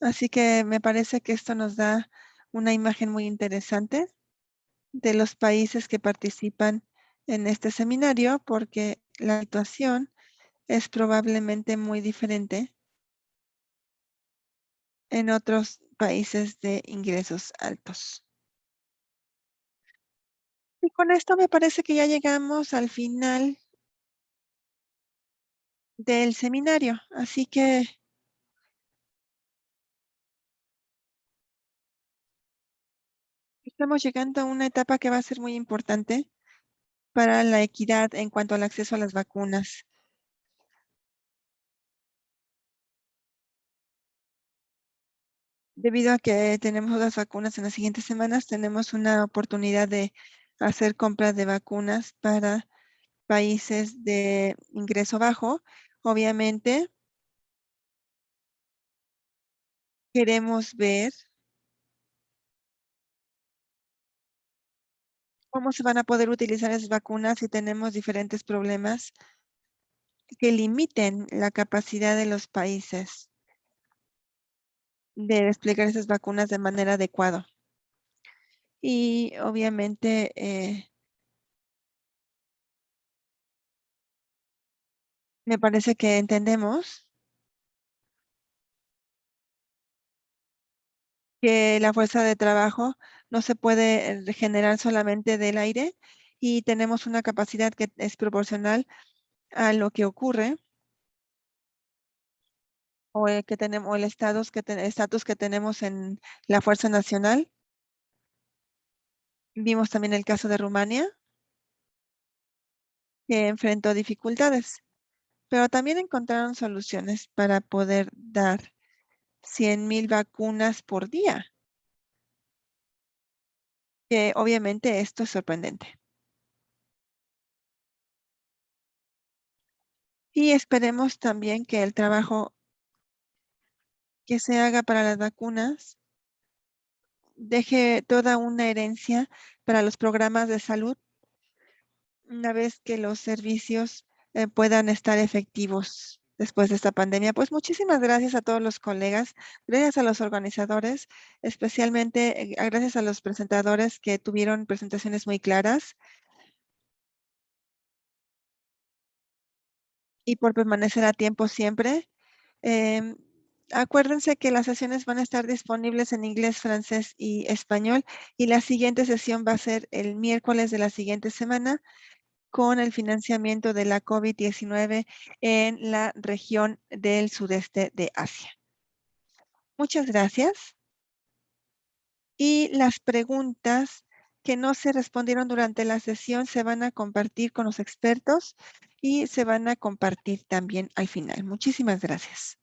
Así que me parece que esto nos da una imagen muy interesante de los países que participan en este seminario, porque la situación es probablemente muy diferente en otros países de ingresos altos. Y con esto me parece que ya llegamos al final del seminario, así que estamos llegando a una etapa que va a ser muy importante para la equidad en cuanto al acceso a las vacunas. Debido a que tenemos las vacunas en las siguientes semanas, tenemos una oportunidad de hacer compras de vacunas para países de ingreso bajo. Obviamente, queremos ver cómo se van a poder utilizar esas vacunas si tenemos diferentes problemas que limiten la capacidad de los países de desplegar esas vacunas de manera adecuada. Y obviamente me parece que entendemos que la fuerza de trabajo no se puede regenerar solamente del aire y tenemos una capacidad que es proporcional a lo que ocurre o el que tenemos, o el estatus que tenemos en la Fuerza Nacional. Vimos también el caso de Rumania, que enfrentó dificultades, pero también encontraron soluciones para poder dar 100,000 vacunas por día, que obviamente esto es sorprendente. Y esperemos también que el trabajo que se haga para las vacunas deje toda una herencia para los programas de salud una vez que los servicios puedan estar efectivos después de esta pandemia. Pues muchísimas gracias a todos los colegas, gracias a los organizadores, especialmente gracias a los presentadores que tuvieron presentaciones muy claras y por permanecer a tiempo siempre. Em, Acuérdense que las sesiones van a estar disponibles en inglés, francés y español y la siguiente sesión va a ser el miércoles de la siguiente semana con el financiamiento de la COVID-19 en la región del sudeste de Asia. Muchas gracias. Y las preguntas que no se respondieron durante la sesión se van a compartir con los expertos y se van a compartir también al final. Muchísimas gracias.